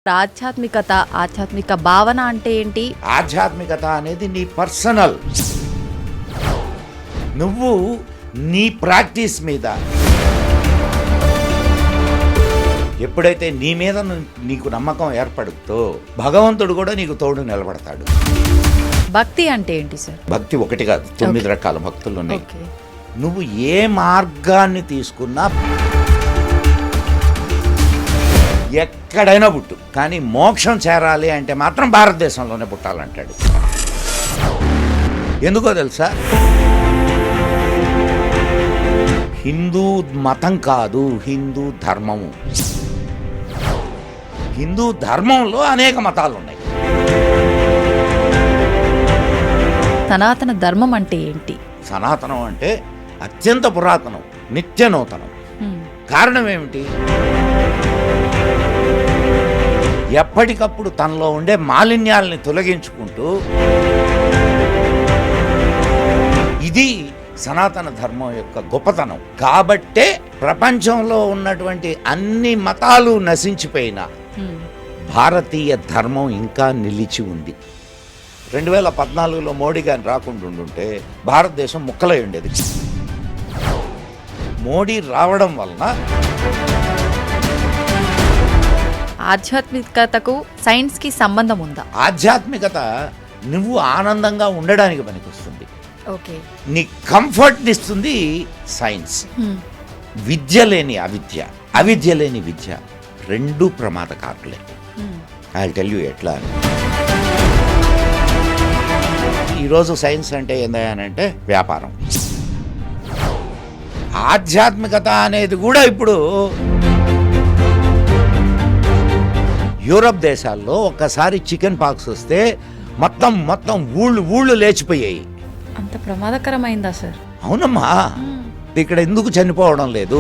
ఆధ్యాత్మిక భావన అంటే ఏంటి? ఆధ్యాత్మికత అనేది నీ పర్సనల్, నువ్వు నీ ప్రాక్టీస్ మీద ఎప్పుడైతే నీ మీద నీకు నమ్మకం ఏర్పడుతో భగవంతుడు కూడా నీకు తోడు నిలబడతాడు. భక్తి అంటే ఏంటి సార్? భక్తి ఒకటి కాదు, 9 రకాల భక్తులు ఉన్నాయి. ఓకే. నువ్వు ఏ మార్గాన్ని తీసుకున్నా ఎక్కడైనా పుట్టు, కానీ మోక్షం చేరాలి అంటే మాత్రం భారతదేశంలోనే పుట్టాలంటాడు. ఎందుకో తెలుసా? హిందూ మతం కాదు, హిందూ ధర్మము. హిందూ ధర్మంలో అనేక మతాలు ఉన్నాయి. సనాతన ధర్మం అంటే ఏంటి? సనాతనం అంటే అత్యంత పురాతనం, నిత్య నూతనం. కారణం ఏమిటి? ఎప్పటికప్పుడు తనలో ఉండే మాలిన్యాలని తొలగించుకుంటూ, ఇది సనాతన ధర్మం యొక్క గొప్పతనం. కాబట్టే ప్రపంచంలో ఉన్నటువంటి అన్ని మతాలు నశించిపోయినా భారతీయ ధర్మం ఇంకా నిలిచి ఉంది. 2014లో మోడీ గారిని రాకుండా ఉండుంటే భారతదేశం ముక్కలై ఉండేది. మోడీ రావడం వలన ఆధ్యాత్మికతకు సైన్స్ కి సంబంధం ఉందా? ఆధ్యాత్మికత నువ్వు ఆనందంగా ఉండడానికి పనికొస్తుంది. ఓకే. నీ కంఫర్ట్ని ఇస్తుంది సైన్స్. విద్య లేని అవిద్య, అవిద్య లేని విద్య రెండు ప్రమాదకారులే. ఐ టెల్ యూ ఎట్లా అని. ఈరోజు సైన్స్ అంటే ఏందనంటే వ్యాపారం. ఆధ్యాత్మికత అనేది కూడా ఇప్పుడు యూరప్ దేశాల్లో ఒక్కసారి చికెన్ పాక్స్ వస్తే మొత్తం ఊళ్ళు లేచిపోయాయి. అంత ప్రమాదకరమైందా సార్? అవునమ్మా. ఇక్కడ ఎందుకు చనిపోవడం లేదు?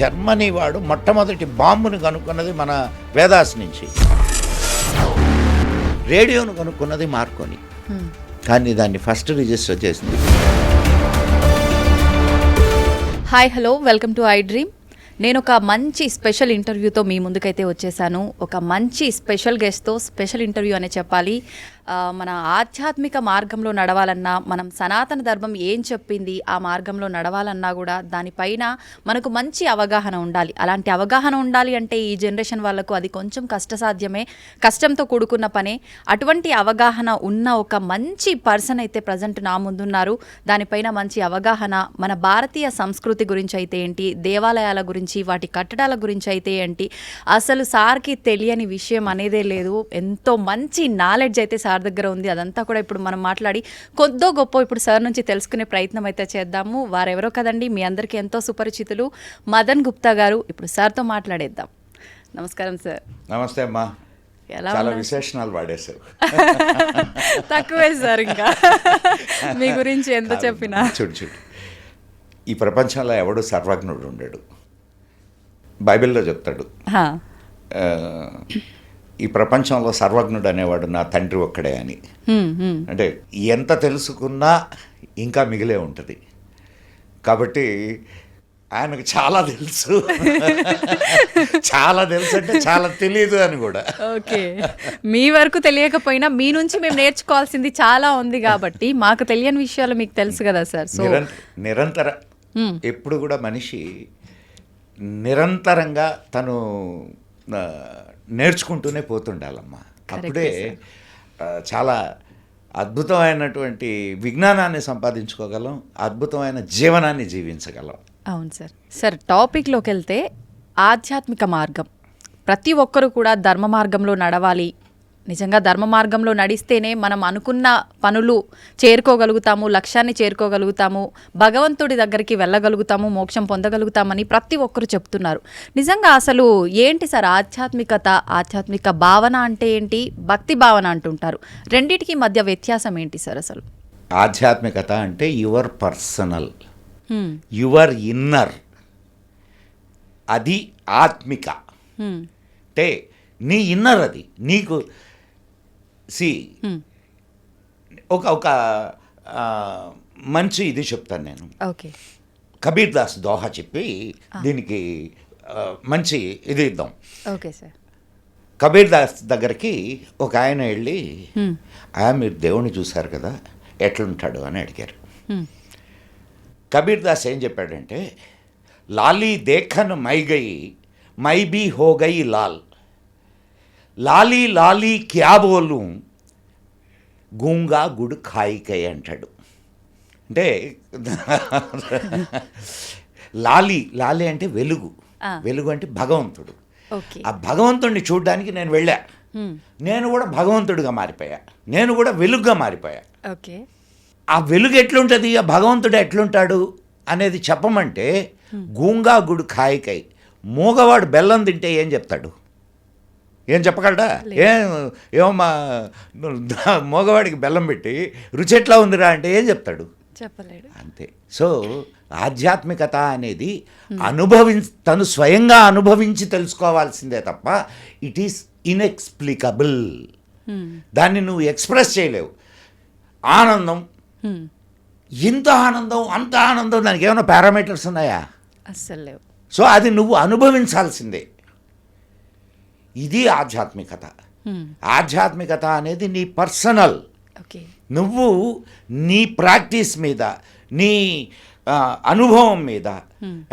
జర్మనీ వాడు మొట్టమొదటి బాంబుని కనుక్కున్నది మన వేదాస్ నుంచి, రేడియోను కనుక్కున్నది మార్కోని, కానీ దాన్ని ఫస్ట్ రిజిస్టర్ చేసింది. Hi, hello, welcome to I dream. నేను ఒక మంచి స్పెషల్ ఇంటర్వ్యూతో మీ ముందుకైతే వచ్చేసాను. ఒక మంచి స్పెషల్ గెస్ట్తో స్పెషల్ ఇంటర్వ్యూ అనే చెప్పాలి. మన ఆధ్యాత్మిక మార్గంలో నడవాలన్నా, మనం సనాతన ధర్మం ఏం చెప్పింది ఆ మార్గంలో నడవాలన్నా కూడా దానిపైన మనకు మంచి అవగాహన ఉండాలి. అలాంటి అవగాహన ఉండాలి అంటే ఈ జనరేషన్ వాళ్ళకు అది కొంచెం కష్టసాధ్యమే, కష్టంతో కూడుకున్న పనే. అటువంటి అవగాహన ఉన్న ఒక మంచి పర్సన్ అయితే ప్రజెంట్ నా ముందున్నారు. దానిపైన మంచి అవగాహన, మన భారతీయ సంస్కృతి గురించి అయితే ఏంటి, దేవాలయాల గురించి, వాటి కట్టడాల గురించి అయితే ఏంటి, అసలు సార్కి తెలియని విషయం అనేదే లేదు. ఎంతో మంచి నాలెడ్జ్ అయితే సార్ దగ్గర ఉంది. అదంతా కూడా ఇప్పుడు మనం మాట్లాడి కొద్దో గొప్ప ఇప్పుడు సార్ నుంచి తెలుసుకునే ప్రయత్నం అయితే చేద్దాము. వారెవరో కదండి, మీ అందరికీ ఎంతో సుపరిచితులు, మదన్ గుప్తా గారు. ఇప్పుడు సార్తో మాట్లాడేద్దాం. నమస్కారం సార్. నమస్తే అమ్మా. ఎలా చాలా విశేషణాలు వాడేశారు. తక్కువే సార్, ఇంకా మీ గురించి ఎంత చెప్పినా. చూడు, ఈ ప్రపంచంలో ఎవడు సర్వజ్ఞుడు ఉండడు. బైబిల్లో చెప్తాడు, ఈ ప్రపంచంలో సర్వజ్ఞుడు అనేవాడు నా తండ్రి ఒక్కడే అని. అంటే ఎంత తెలుసుకున్నా ఇంకా మిగిలే ఉంటుంది. కాబట్టి ఆయనకు చాలా తెలుసు. చాలా తెలుసు అంటే చాలా తెలియదు అని కూడా. ఓకే. మీ వరకు తెలియకపోయినా మీ నుంచి మేము నేర్చుకోవాల్సింది చాలా ఉంది కాబట్టి మాకు తెలియని విషయాలు మీకు తెలుసు కదా సార్. సో నిరంతర ఎప్పుడు కూడా మనిషి నిరంతరంగా తను నేర్చుకుంటూనే పోతుండాలమ్మా. అప్పుడే చాలా అద్భుతమైనటువంటి విజ్ఞానాన్ని సంపాదించుకోగలం, అద్భుతమైన జీవనాన్ని జీవించగలం. అవును సార్. సార్, టాపిక్లోకి వెళ్తే ఆధ్యాత్మిక మార్గం, ప్రతి ఒక్కరూ కూడా ధర్మ మార్గంలో నడవాలి. నిజంగా ధర్మ మార్గంలో నడిస్తేనే మనం అనుకున్న పనులు చేరుకోగలుగుతాము, లక్ష్యాన్ని చేరుకోగలుగుతాము, భగవంతుడి దగ్గరికి వెళ్ళగలుగుతాము, మోక్షం పొందగలుగుతామని ప్రతి ఒక్కరు చెప్తున్నారు. నిజంగా అసలు ఏంటి సార్ ఆధ్యాత్మిక భావన అంటే ఏంటి, భక్తి భావన అంటుంటారు, రెండిటికి మధ్య వ్యత్యాసం ఏంటి సార్ అసలు? ఆధ్యాత్మికత అంటే యువర్ పర్సనల్, యువర్ ఇన్నర్, అది ఆత్మిక. అంటే నీ ఇన్నర్, అది నీకు ఒక మంచి ఇది చెప్తాను నేను. ఓకే. కబీర్ దాస్ దోహా చెప్పి దీనికి మంచి ఇది ఇద్దాం. Okay sir. కబీర్ దాస్ దగ్గరికి ఒక ఆయన వెళ్ళి, మీరు దేవుణ్ణి చూశారు కదా, ఎట్లుంటాడు అని అడిగారు. కబీర్ దాస్ ఏం చెప్పాడంటే, లాలీ దేఖన్ మై గయి మై బీ హో గయి లాల్, లాలీ లాలీ క్యా బోలు గూంగా గుడ్ ఖాయికై అంటాడు. అంటే లాలీ లాలీ అంటే వెలుగు, వెలుగు అంటే భగవంతుడు. ఆ భగవంతుడిని చూడడానికి నేను వెళ్ళా, నేను కూడా భగవంతుడిగా మారిపోయా, నేను కూడా వెలుగుగా మారిపోయా. ఓకే. ఆ వెలుగు ఎట్లుంటుంది, ఆ భగవంతుడు ఎట్లుంటాడు అనేది చెప్పమంటే, గూంగా గుడు ఖాయికై, మూగవాడు బెల్లం తింటే ఏం చెప్తాడు? ఏం చెప్పగలడా? ఏమమ్మా మగవాడికి బెల్లం పెట్టి రుచి ఎట్లా ఉందిరా అంటే ఏం చెప్తాడు? చెప్పలేడు. అంతే. సో ఆధ్యాత్మికత అనేది తను స్వయంగా అనుభవించి తెలుసుకోవాల్సిందే తప్ప ఇట్ ఈస్ ఇన్ఎక్స్ప్లికబుల్. దాన్ని నువ్వు ఎక్స్ప్రెస్ చేయలేవు. ఆనందం, ఇంత ఆనందం అంత ఆనందం, దానికి ఏమైనా పారామీటర్స్ ఉన్నాయా? అస్సలు లేవు. సో అది నువ్వు అనుభవించాల్సిందే. ఇది ఆధ్యాత్మికత. ఆధ్యాత్మికత అనేది నీ పర్సనల్. నువ్వు నీ ప్రాక్టీస్ మీద, నీ అనుభవం మీద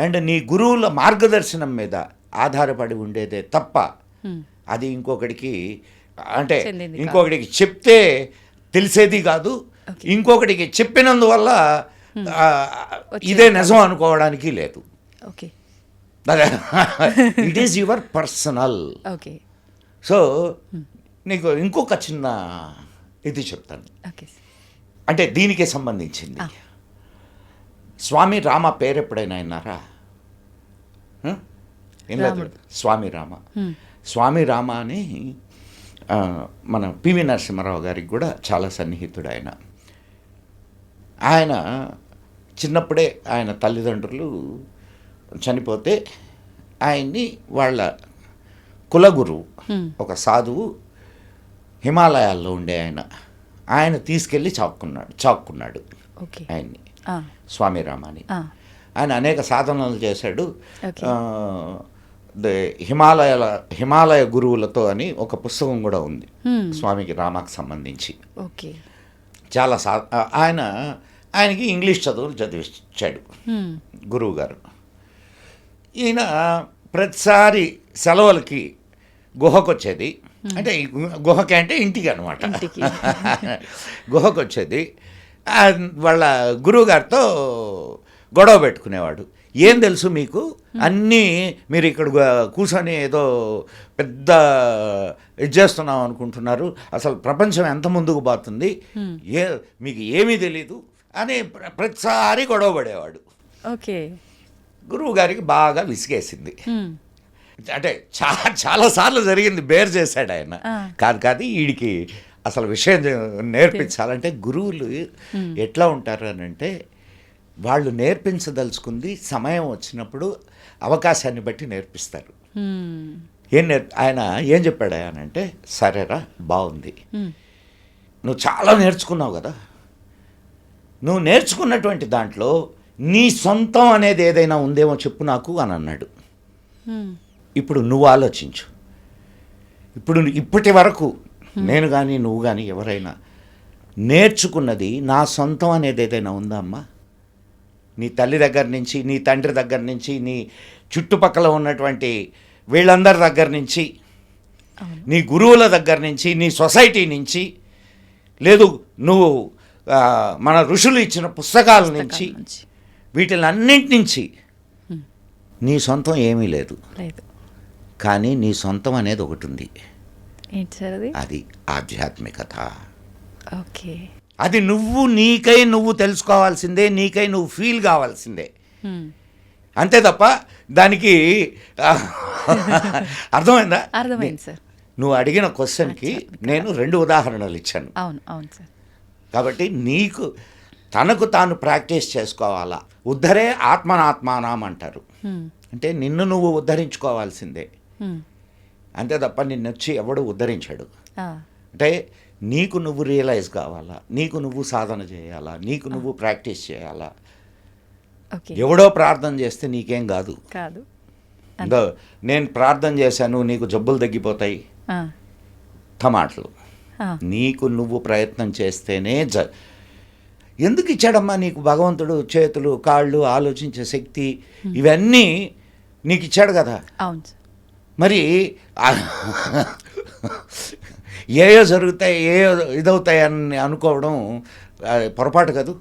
అండ్ నీ గురువుల మార్గదర్శనం మీద ఆధారపడి ఉండేదే తప్ప అది ఇంకొకటికి అంటే ఇంకొకటికి చెప్తే తెలిసేది కాదు, ఇంకొకటికి చెప్పినందువల్ల ఇదే నిజం అనుకోవడానికి లేదు. Okay. It is your personal. Okay. So నీకు ఇంకొక చిన్న ఇది చెప్తాను, అంటే దీనికే సంబంధించింది. స్వామి రామ పేరు ఎప్పుడైనా విన్నారా? స్వామి రామ. స్వామి రామ అని మన పివి నరసింహారావు గారికి కూడా చాలా సన్నిహితుడు ఆయన. ఆయన చిన్నప్పుడే ఆయన తల్లిదండ్రులు చనిపోతే ఆయన్ని వాళ్ళ కులగురు ఒక సాధువు హిమాలయాల్లో ఉండే ఆయన తీసుకెళ్ళి చాక్కున్నాడు ఆయన్ని, స్వామి రామాని. ఆయన అనేక సాధనలు చేశాడు. హిమాలయ గురువులతో అని ఒక పుస్తకం కూడా ఉంది స్వామికి రామాకి సంబంధించి. చాలా ఆయనకి ఇంగ్లీష్ చదువులు చదివించాడు గురువు గారు. ఈయన ప్రతిసారి సెలవులకి గుహకు వచ్చేది, అంటే గుహకి అంటే ఇంటికి అనమాట, గుహకు వచ్చేది. వాళ్ళ గురువుగారితో గొడవ పెట్టుకునేవాడు. ఏం తెలుసు మీకు, అన్నీ మీరు ఇక్కడ కూర్చొని ఏదో పెద్ద ఇది చేస్తున్నాం అనుకుంటున్నారు, అసలు ప్రపంచం ఎంత ముందుకు పోతుంది, మీకు ఏమీ తెలీదు అని ప్రతిసారి గొడవ పడేవాడు. ఓకే. గురువు గారికి బాగా విసిగేసింది. అంటే చాలాసార్లు జరిగింది, బేర్ చేశాడు ఆయన. కాదు వీడికి అసలు విషయం నేర్పించాలంటే గురువులు ఎట్లా ఉంటారు అని అంటే, వాళ్ళు నేర్పించదలుచుకుంది సమయం వచ్చినప్పుడు అవకాశాన్ని బట్టి నేర్పిస్తారు. ఆయన ఏం చెప్పాడు అంటే, సరేరా బాగుంది, నువ్వు చాలా నేర్చుకున్నావు కదా, నువ్వు నేర్చుకున్నటువంటి దాంట్లో నీ సొంతం అనేది ఏదైనా ఉందేమో చెప్పు నాకు అని అన్నాడు. ఇప్పుడు నువ్వు ఆలోచించు, ఇప్పటి వరకు నేను కానీ నువ్వు కానీ ఎవరైనా నేర్చుకున్నది నా సొంతం అనేది ఏదైనా ఉందా అమ్మా? నీ తల్లి దగ్గర నుంచి, నీ తండ్రి దగ్గర నుంచి, నీ చుట్టుపక్కల ఉన్నటువంటి వీళ్ళందరి దగ్గర నుంచి, నీ గురువుల దగ్గర నుంచి, నీ సొసైటీ నుంచి, లేదు నువ్వు మన ఋషులు ఇచ్చిన పుస్తకాల నుంచి, వీటిలన్నింటి నుంచి నీ సొంతం ఏమీ లేదు. కానీ నీ సొంతం అనేది ఒకటి ఉంది. అది ఆధ్యాత్మికత. ఓకే. అది నీకై నువ్వు తెలుసుకోవాల్సిందే, నీకై నువ్వు ఫీల్ కావాల్సిందే, అంతే తప్ప దానికి అర్థమైందా? అర్థమైంది సార్. నువ్వు అడిగిన క్వశ్చన్కి నేను 2 ఉదాహరణలు ఇచ్చాను. అవును సార్. కాబట్టి నీకు తనకు తాను ప్రాక్టీస్ చేసుకోవాలా. ఉద్ధరే ఆత్మనాత్మానం అంటారు, అంటే నిన్ను నువ్వు ఉద్ధరించుకోవాల్సిందే, అంతే తప్ప నిన్నొచ్చి ఎవడు ఉద్ధరించాడు. అంటే నీకు నువ్వు రియలైజ్ కావాలా, నీకు నువ్వు సాధన చేయాలా, నీకు నువ్వు ప్రాక్టీస్ చేయాలా. ఎవడో ప్రార్థన చేస్తే నీకేం కాదు. ఇందో నేను ప్రార్థన చేశాను నీకు జబ్బులు తగ్గిపోతాయి, ఆ, టమాటలు. ఆ, నీకు నువ్వు ప్రయత్నం చేస్తేనే ఎందుకు ఇచ్చాడమ్మా నీకు భగవంతుడు? చేతులు, కాళ్ళు, ఆలోచించే శక్తి ఇవన్నీ నీకు ఇచ్చాడు కదా. అవును సార్. మరి ఏయో జరుగుతాయి, ఏయో ఇదవుతాయని అనుకోవడం పొరపాటు కాదు.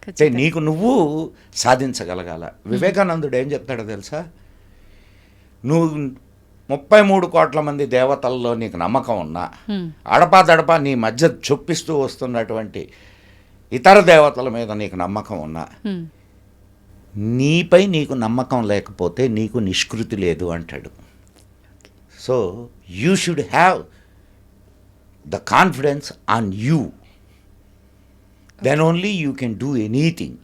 ఖచ్చితంగా. నీకు నువ్వు సాధించగలగాల. వివేకానందుడు ఏం చెప్తాడో తెలుసా? నువ్వు 33 కోట్ల మంది దేవతల్లో నీకు నమ్మకం ఉన్నా, అడపాదడపా నీ మధ్య చొప్పిస్తూ వస్తున్నటువంటి ఇతర దేవతల మీద నీకు నమ్మకం ఉన్నా, నీపై నీకు నమ్మకం లేకపోతే నీకు నిష్కృతి లేదు అంటాడు. So you should have the confidence on you, then only you can do anything.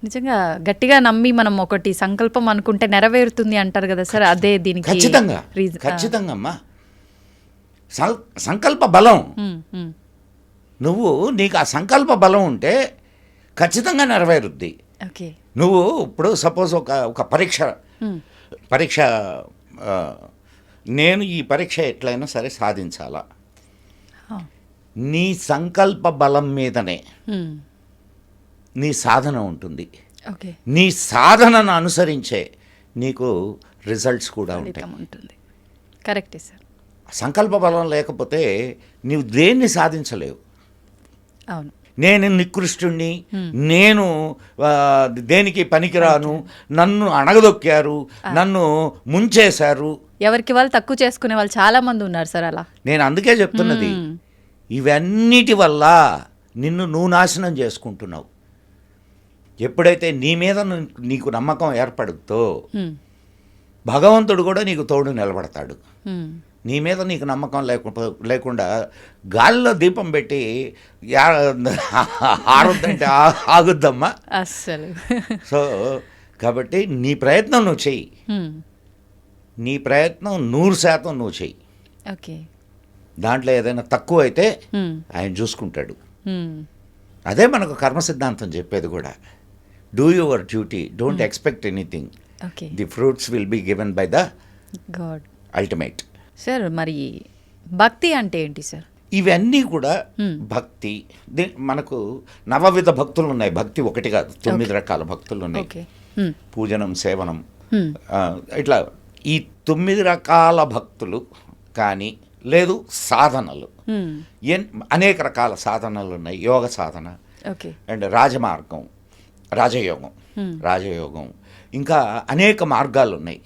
నిజంగా గట్టిగా నమ్మి మనం ఒకటి సంకల్పం అనుకుంటే నెరవేరుతుంది అంటారు కదా సార్, అదే దీనికి ఖచ్చితంగా reason. ఖచ్చితంగా అమ్మా. సంకల్ప బలం, నువ్వు నీకు ఆ సంకల్ప బలం ఉంటే ఖచ్చితంగా నెరవేరుద్ది. ఓకే. నువ్వు ఇప్పుడు సపోజ్ ఒక పరీక్ష ఆ, నేను ఈ పరీక్ష ఎట్లయినా సరే సాధించాలా, నీ సంకల్ప బలం మీదనే నీ సాధన ఉంటుంది. ఓకే. నీ సాధనను అనుసరించే నీకు రిజల్ట్స్ కూడా ఉంటాయి. ఉంటుంది. కరెక్టే సార్. సంకల్ప బలం లేకపోతే నీవు దేన్ని సాధించలేవు. అవును. నేను నికృష్టుణ్ణి, నేను దేనికి పనికిరాను, నన్ను అణగదొక్కారు, నన్ను ముంచేశారు, ఎవరికి వాళ్ళు తక్కువ చేసుకునే వాళ్ళు చాలా మంది ఉన్నారు సార్ అలా. నేను అందుకే చెప్తున్నది, ఇవన్నిటి వల్ల నిన్ను నువ్వు నాశనం చేసుకుంటున్నావు. ఎప్పుడైతే నీ మీద నీకు నమ్మకం ఏర్పడుతో భగవంతుడు కూడా నీకు తోడు నిలబడతాడు. నీ మీద నీకు నమ్మకం లేకుండా గాలిలో దీపం పెట్టి ఆరుద్దంటే ఆగుద్దమ్మా అస్సలు. సో కాబట్టి నీ ప్రయత్నం నువ్వు చెయ్యి, నీ ప్రయత్నం 100% నువ్వు చెయ్యి. ఓకే. దాంట్లో ఏదైనా తక్కువ అయితే ఆయన చూసుకుంటాడు. అదే మనకు కర్మ సిద్ధాంతం చెప్పేది కూడా. Do your duty, don't expect anything, okay. The fruits will be given by the God. Ultimate. Sir మరి భక్తి అంటే ఏంటి సార్? ఇవన్నీ కూడా భక్తి. మనకు నవవిధ భక్తులు ఉన్నాయి. భక్తి ఒకటి కాదు, 9 రకాల భక్తులు ఉన్నాయి. ఓకే. పూజనం, సేవనం, ఇట్లా ఈ 9 రకాల భక్తులు కానీ లేదు సాధనలు, అనేక రకాల సాధనలు ఉన్నాయి. యోగ సాధన, ఓకే, అండ్ రాజమార్గం, రాజయోగం, ఇంకా అనేక మార్గాలు ఉన్నాయి.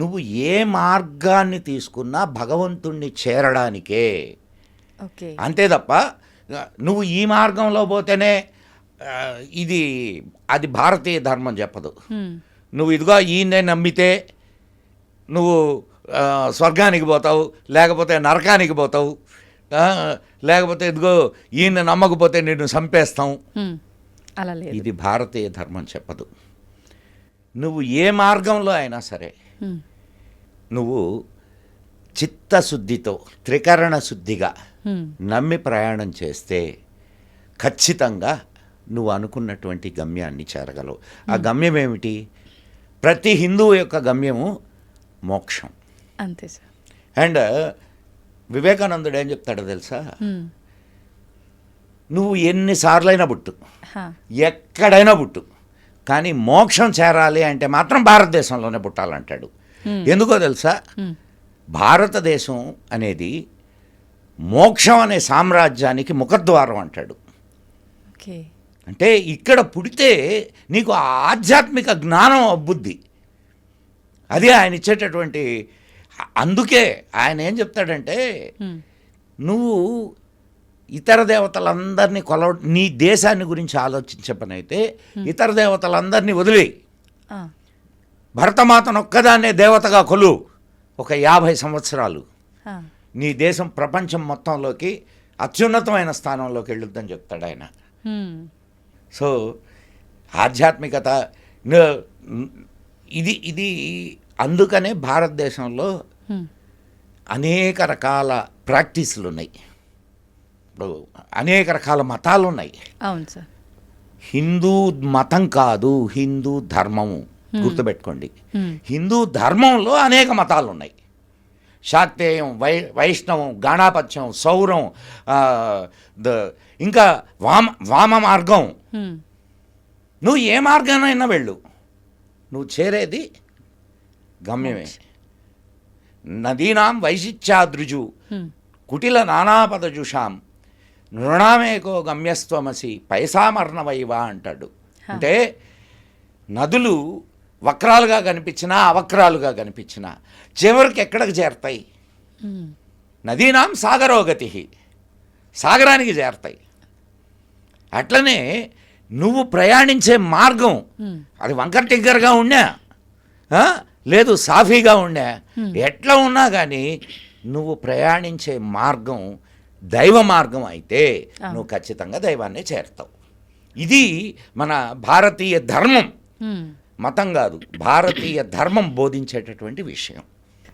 నువ్వు ఏ మార్గాన్ని తీసుకున్నా భగవంతుణ్ణి చేరడానికే, ఓకే. అంతే తప్ప నువ్వు ఈ మార్గంలో పోతేనే అది భారతీయ ధర్మం చెప్పదు. నువ్వు ఇదిగో ఈయన్నే నమ్మితే నువ్వు స్వర్గానికి పోతావు, లేకపోతే నరకానికి పోతావు, లేకపోతే ఇదిగో ఈయన నమ్మకపోతే నిన్ను చంపేస్తాం, అలా లేదు. ఇది భారతీయ ధర్మం చెప్పదు. నువ్వు ఏ మార్గంలో అయినా సరే నువ్వు చిత్తశుద్ధితో, త్రికరణ శుద్ధిగా నమ్మి ప్రయాణం చేస్తే ఖచ్చితంగా నువ్వు అనుకున్నటువంటి గమ్యాన్ని చేరగలవు. ఆ గమ్యం ఏమిటి? ప్రతి హిందువు యొక్క గమ్యము మోక్షం. అంతే సార్. అండ్ వివేకానందుడు ఏం చెప్తాడో తెలుసా? నువ్వు ఎన్నిసార్లైనా పుట్టు, ఎక్కడైనా పుట్టు, కానీ మోక్షం చేరాలి అంటే మాత్రం భారతదేశంలోనే పుట్టాలంటాడు. ఎందుకో తెలుసా? భారతదేశం అనేది మోక్షం అనే సామ్రాజ్యానికి ముఖద్వారం అంటాడు. ఓకే. అంటే ఇక్కడ పుడితే నీకు ఆధ్యాత్మిక జ్ఞానం అబ్బుద్ది. అదే ఆయన ఇచ్చేటటువంటి. అందుకే ఆయన ఏం చెప్తాడంటే, నువ్వు ఇతర దేవతలందరినీ నీ దేశాన్ని గురించి ఆలోచించే పని అయితే ఇతర దేవతలందరినీ వదిలేయి, భరతమాతను ఒక్కదాన్నే దేవతగా కొలు. ఒక 50 సంవత్సరాలు నీ దేశం ప్రపంచం మొత్తంలోకి అత్యున్నతమైన స్థానంలోకి వెళ్ళొద్దని చెప్తాడు ఆయన. సో ఆధ్యాత్మికత ఇది అందుకనే భారతదేశంలో అనేక రకాల ప్రాక్టీసులు ఉన్నాయి. ఇప్పుడు అనేక రకాల మతాలు ఉన్నాయి. అవును సార్. హిందూ మతం కాదు, హిందూ ధర్మము. గుర్తుపెట్టుకోండి. హిందూ ధర్మంలో అనేక మతాలు ఉన్నాయి. శాక్తేయం, వైష్ణవం, గాణాపత్యం, సౌరం, ఇంకా వామ మార్గం. నువ్వు ఏ మార్గానైనా వెళ్ళు, నువ్వు చేరేది గమ్యమే. నదీనాం వైశిత్యాదృజు కుటిల నానాపదజుషాం నృణామేకో గమ్యస్త్వమసి పైసామర్ణవైవా అంటాడు. అంటే నదులు వక్రాలుగా కనిపించినా అవక్రాలుగా కనిపించినా చివరికి ఎక్కడికి చేరతాయి? నదీనాం సాగరోగతి, సాగరానికి చేరతాయి. అట్లనే నువ్వు ప్రయాణించే మార్గం అది వంకర టింకరగా ఉన్నా లేదు సాఫీగా ఉన్నా, ఎట్లా ఉన్నా కానీ నువ్వు ప్రయాణించే మార్గం దైవ మార్గం అయితే నువ్వు ఖచ్చితంగా దైవాన్నే చేరుతావు. ఇది మన భారతీయ ధర్మం, మతం కాదు, భారతీయ ధర్మం బోధించేటటువంటి విషయం.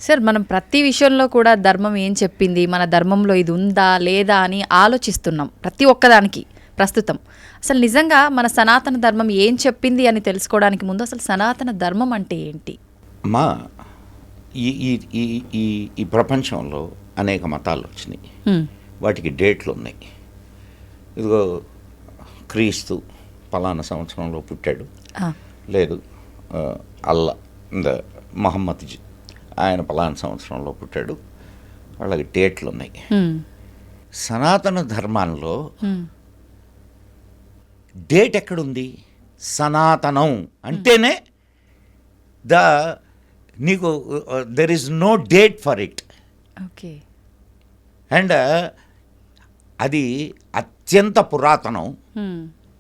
సార్, మనం ప్రతి విషయంలో కూడా ధర్మం ఏం చెప్పింది, మన ధర్మంలో ఇది ఉందా లేదా అని ఆలోచిస్తున్నాం ప్రతి ఒక్కదానికి ప్రస్తుతం. అసలు నిజంగా మన సనాతన ధర్మం ఏం చెప్పింది అని తెలుసుకోవడానికి ముందు అసలు సనాతన ధర్మం అంటే ఏంటి? మా ఈ ఈ ఈ ఈ ఈ ప్రపంచంలో అనేక మతాలు వచ్చినాయి, వాటికి డేట్లు ఉన్నాయి. ఇదిగో క్రీస్తు పలానా సంవత్సరంలో పుట్టాడు, లేదు అల్లా మహమ్మద్ ఆయన పలానా సంవత్సరంలో పుట్టాడు, వాళ్ళకి డేట్లు ఉన్నాయి. సనాతన ధర్మాల్లో డేట్ ఎక్కడుంది? సనాతనం అంటేనే నీకు there is no date for it. Okay. And అది అత్యంత పురాతనం,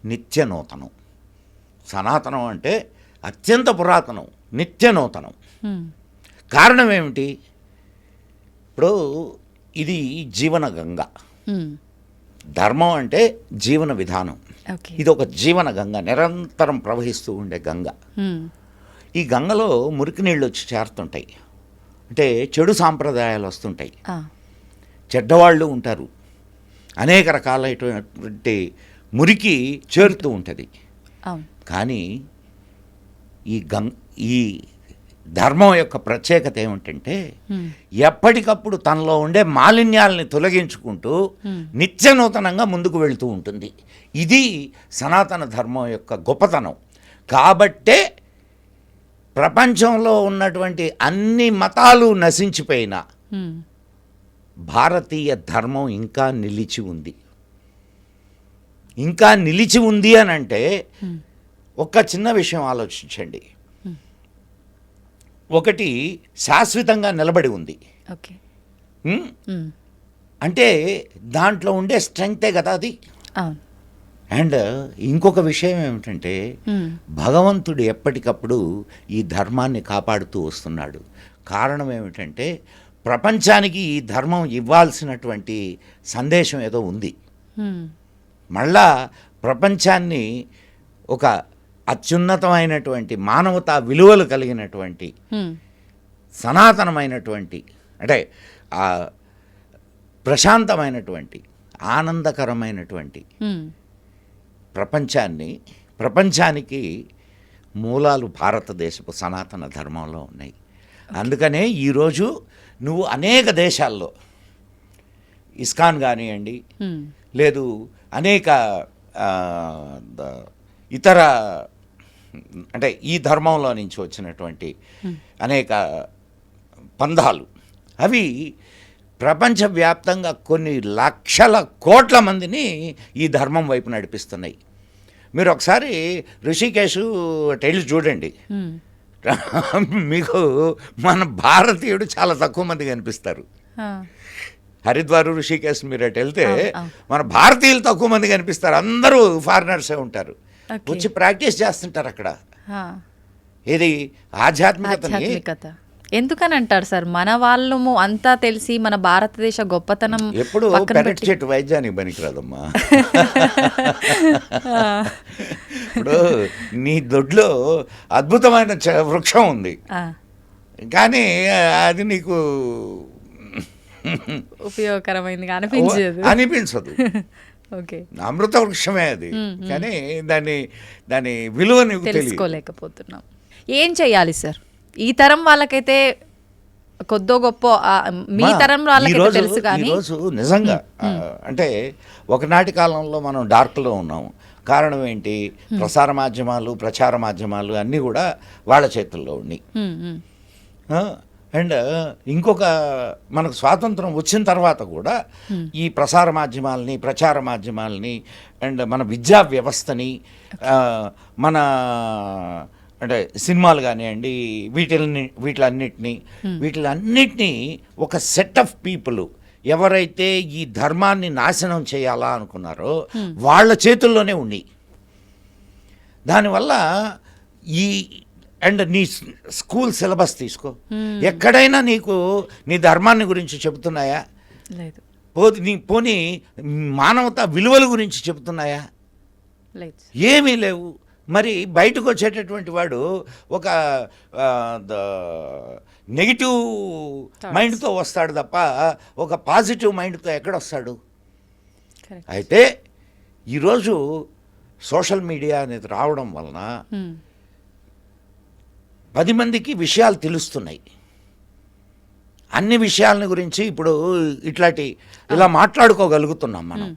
నిత్య నూతనం. సనాతనం అంటే అత్యంత పురాతనం, నిత్య నూతనం. కారణం ఏమిటి? ఇప్పుడు ఇది జీవన గంగ. ధర్మం అంటే జీవన విధానం. ఇది ఒక జీవన గంగ, నిరంతరం ప్రవహిస్తూ ఉండే గంగ. ఈ గంగలో మురికి నీళ్ళు వచ్చి చేరుతుంటాయి, అంటే చెడు సాంప్రదాయాలు వస్తుంటాయి, చెడ్డవాళ్ళు ఉంటారు, అనేక రకాలైనటువంటి మురికి చేరుతూ ఉంటుంది. కానీ ఈ ధర్మం యొక్క ప్రత్యేకత ఏమిటంటే ఎప్పటికప్పుడు తనలో ఉండే మాలిన్యాలని తొలగించుకుంటూ నిత్య నూతనంగా ముందుకు వెళుతూ ఉంటుంది. ఇది సనాతన ధర్మం యొక్క గొప్పతనం. కాబట్టే ప్రపంచంలో ఉన్నటువంటి అన్ని మతాలు నశించిపోయినా భారతీయ ధర్మం ఇంకా నిలిచి ఉంది. ఇంకా నిలిచి ఉంది అని అంటే ఒక చిన్న విషయం ఆలోచించండి. ఒకటి శాశ్వతంగా నిలబడి ఉంది అంటే దాంట్లో ఉండే స్ట్రెంగ్తే కదా అది. అండ్ ఇంకొక విషయం ఏమిటంటే భగవంతుడు ఎప్పటికప్పుడు ఈ ధర్మాన్ని కాపాడుతూ వస్తున్నాడు. కారణం ఏమిటంటే ప్రపంచానికి ఈ ధర్మం ఇవ్వాల్సినటువంటి సందేశం ఏదో ఉంది. మళ్ళా ప్రపంచాన్ని ఒక అత్యున్నతమైనటువంటి మానవతా విలువలు కలిగినటువంటి సనాతనమైనటువంటి అంటే ప్రశాంతమైనటువంటి ఆనందకరమైనటువంటి ప్రపంచానికి మూలాలు భారతదేశపు సనాతన ధర్మంలో ఉన్నాయి. అందుకనే ఈరోజు నువ్వు అనేక దేశాల్లో ఇస్కాన్ కానివ్వండి, లేదు అనేక ఇతర అంటే ఈ ధర్మంలో నుంచి వచ్చినటువంటి అనేక పంథాలు అవి ప్రపంచవ్యాప్తంగా కొన్ని లక్షల కోట్ల మందిని ఈ ధర్మం వైపు నడిపిస్తున్నాయి. మీరు ఒకసారి ఋషికేశ్ వెళ్ళి చూడండి, మీకు మన భారతీయుడు చాలా తక్కువ మంది కనిపిస్తారు. హరిద్వారు, ఋషికేశ్ మీరు అటు వెళ్తే మన భారతీయులు తక్కువ మంది కనిపిస్తారు, అందరూ ఫారినర్సే ఉంటారు, వచ్చి ప్రాక్టీస్ చేస్తుంటారు అక్కడ. ఇది ఆధ్యాత్మికత. ఎందుకని అంటారు సార్? మన వాళ్ళము అంతా తెలిసి మన భారతదేశ గొప్పతనం ఎప్పుడు పెరటి చెట్టు వైద్యానికి పనికిరాదమ్మా. ఇప్పుడు నీ దొడ్లో అద్భుతమైన వృక్షం ఉంది, కానీ అది నీకు ఉపయోగకరమైంది అనిపించదు. అమృత వృక్షమే అది, కానీ దాని విలువ నీకు తెలుసుకోలేకపోతున్నాం. ఏం చెయ్యాలి సార్ ఈ తరం వాళ్ళకైతే కొద్దో గొప్ప మీ తరం వాళ్ళకైతే తెలుసు కానీ ఈరోజు నిజంగా అంటే ఒకనాటి కాలంలో మనం డార్క్లో ఉన్నాము. కారణం ఏంటి? ప్రసార మాధ్యమాలు, ప్రచార మాధ్యమాలు అన్నీ కూడా వాళ్ళ చేతుల్లో ఉన్నాయి. అండ్ ఇంకొక మనకు స్వాతంత్రం వచ్చిన తర్వాత కూడా ఈ ప్రసార మాధ్యమాలని, ప్రచార మాధ్యమాలని అండ్ మన విద్యా వ్యవస్థని, మన అంటే సినిమాలు కానివ్వండి, వీటిలన్నిటినీ ఒక సెట్ ఆఫ్ పీపుల్ ఎవరైతే ఈ ధర్మాన్ని నాశనం చేయాలా అనుకున్నారో వాళ్ళ చేతుల్లోనే ఉన్నాయి. దానివల్ల ఈ అండ్ నీ స్కూల్ సిలబస్ తీసుకో, ఎక్కడైనా నీకు నీ ధర్మాన్ని గురించి చెబుతున్నాయా? లేదు. పోనీ మానవతా విలువల గురించి చెబుతున్నాయా? లేదు, ఏమీ లేవు. మరి బయటకు వచ్చేటటువంటి వాడు ఒక నెగిటివ్ మైండ్తో వస్తాడు తప్ప ఒక పాజిటివ్ మైండ్తో ఎక్కడొస్తాడు? అయితే ఈరోజు సోషల్ మీడియా అనేది రావడం వలన 10 మందికి విషయాలు తెలుస్తున్నాయి. అన్ని విషయాలని గురించి ఇప్పుడు ఇలా మాట్లాడుకోగలుగుతున్నాం మనం.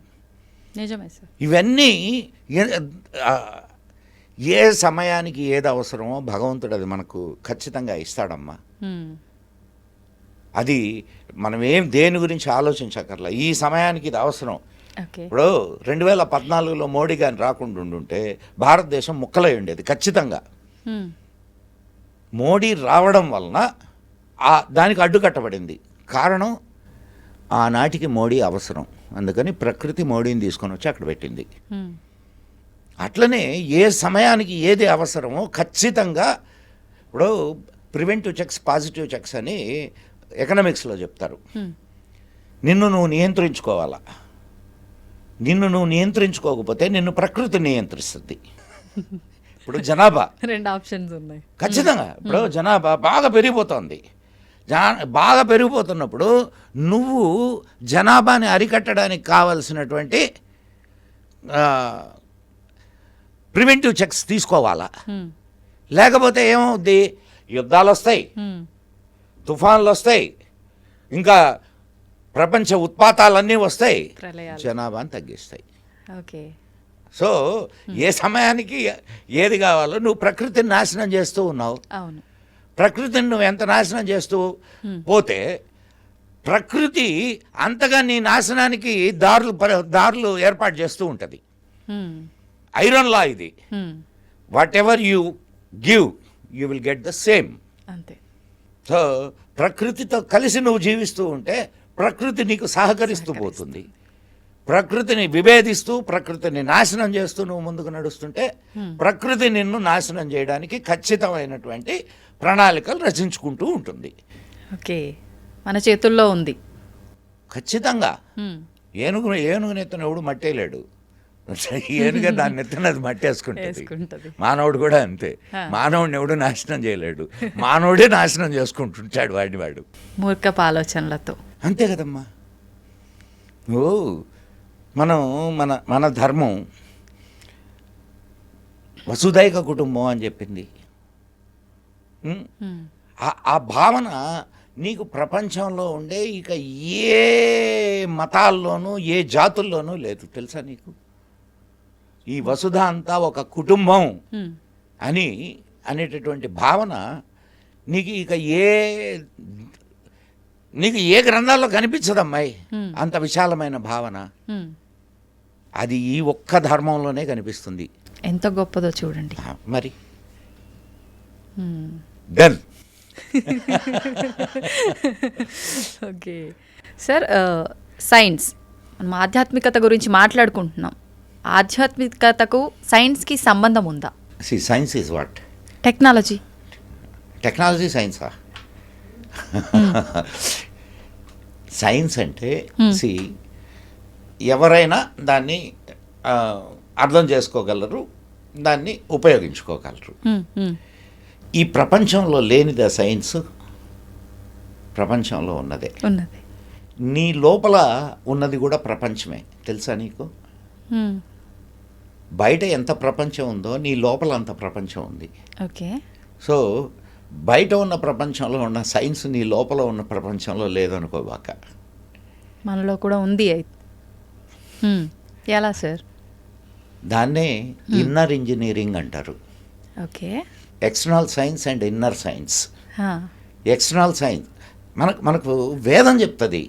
నిజమే సార్. ఇవన్నీ ఏ సమయానికి ఏది అవసరమో భగవంతుడు అది మనకు ఖచ్చితంగా ఇస్తాడమ్మా. అది మనం దేని గురించి ఆలోచించక్కర్లా. ఈ సమయానికి ఇది అవసరం. ఇప్పుడు 2014లో మోడీ గారిని రాకుండా ఉండుంటే భారతదేశం ముక్కలై ఉండేది ఖచ్చితంగా. మోడీ రావడం వలన దానికి అడ్డుకట్టబడింది. కారణం ఆనాటికి మోడీ అవసరం, అందుకని ప్రకృతి మోడీని తీసుకొని వచ్చి అక్కడ పెట్టింది. అట్లనే ఏ సమయానికి ఏది అవసరమో ఖచ్చితంగా ఇప్పుడు ప్రివెంటివ్ చెక్స్, పాజిటివ్ చెక్స్ అని ఎకనామిక్స్లో చెప్తారు. నిన్ను నువ్వు నియంత్రించుకోవాలా. నిన్ను నువ్వు నియంత్రించుకోకపోతే నిన్ను ప్రకృతి నియంత్రిస్తుంది. ఇప్పుడు జనాభా 2 ఆప్షన్స్ ఉన్నాయి ఖచ్చితంగా. ఇప్పుడు జనాభా బాగా పెరిగిపోతుంది. బాగా పెరిగిపోతున్నప్పుడు నువ్వు జనాభాని అరికట్టడానికి కావలసినటువంటి ప్రివెంటివ్ చెక్స్ తీసుకోవాలా. లేకపోతే ఏమవుద్ది? యుద్ధాలు వస్తాయి, తుఫాన్లు వస్తాయి, ఇంకా ప్రపంచ ఉత్పాతాలన్నీ వస్తాయి, జనాభాని తగ్గిస్తాయి. ఓకే. సో ఏ సమయానికి ఏది కావాలో నువ్వు ప్రకృతిని నాశనం చేస్తూ ఉన్నావు. అవును. ప్రకృతిని నువ్వు ఎంత నాశనం చేస్తూ పోతే ప్రకృతి అంతగా నీ నాశనానికి దారులు ఏర్పాటు చేస్తూ ఉంటుంది. ఐరన్ లా ఇది. What ever you give you will get the same. అంతే. సో ప్రకృతితో కలిసి నువ్వు జీవిస్తూ ఉంటే ప్రకృతి నీకు సహకరిస్తూ పోతుంది. ప్రకృతిని విభేదిస్తూ, ప్రకృతిని నాశనం చేస్తూ నువ్వు ముందుకు నడుస్తుంటే ప్రకృతి నిన్ను నాశనం చేయడానికి ఖచ్చితమైనటువంటి ప్రణాళికలు రచించుకుంటూ ఉంటుంది. ఓకే, మన చేతుల్లో ఉంది ఖచ్చితంగా. ఏనుగు నెత్తన ఎవడు మట్టేలేడు. ఏనుగా దాన్ని నెత్తనది మట్టేసుకుంటుంది. మానవుడు కూడా అంతే. మానవుడిని ఎవడు నాశనం చేయలేడు, మానవుడే నాశనం చేసుకుంటుంటాడు వాడు మూర్ఖపు ఆలోచనలతో. అంతే కదమ్మా. నువ్వు మన ధర్మం వసుదైక కుటుంబం అని చెప్పింది. ఆ భావన నీకు ప్రపంచంలో ఉండే ఇక ఏ మతాల్లోనూ ఏ జాతుల్లోనూ లేదు, తెలుసా నీకు? ఈ వసుధ అంతా ఒక కుటుంబం అనేటటువంటి భావన నీకు ఇక నీకు ఏ గ్రంథాల్లో కనిపించదమ్మాయి. అంత విశాలమైన భావన అది ఈ ఒక్క ధర్మంలోనే కనిపిస్తుంది. ఎంత గొప్పదో చూడండి మరి. డన్. ఓకే సార్, సైన్స్, మనం ఆధ్యాత్మికత గురించి మాట్లాడుకుంటున్నాం. ఆధ్యాత్మికతకు సైన్స్కి సంబంధం ఉందా? Science is what? Technology. Technology సైన్సా? సైన్స్ అంటే ఎవరైనా దాన్ని అర్థం చేసుకోగలరు, దాన్ని ఉపయోగించుకోగలరు. ఈ ప్రపంచంలో లేనిదా సైన్స్? ప్రపంచంలో ఉన్నది. నీ లోపల ఉన్నది కూడా ప్రపంచమే, తెలుసా నీకు? బయట ఎంత ప్రపంచం ఉందో నీ లోపల అంత ప్రపంచం ఉంది. ఓకే. సో బయట ఉన్న ప్రపంచంలో ఉన్న సైన్స్ నీ లోపల ఉన్న ప్రపంచంలో లేదనుకోబాక. మనలో కూడా ఉంది అయితే. ఎలా సార్? దాన్నే ఇన్నర్ ఇంజనీరింగ్ అంటారు. Okay. External science and inner science. External science మనకు వేదం చెప్తుంది,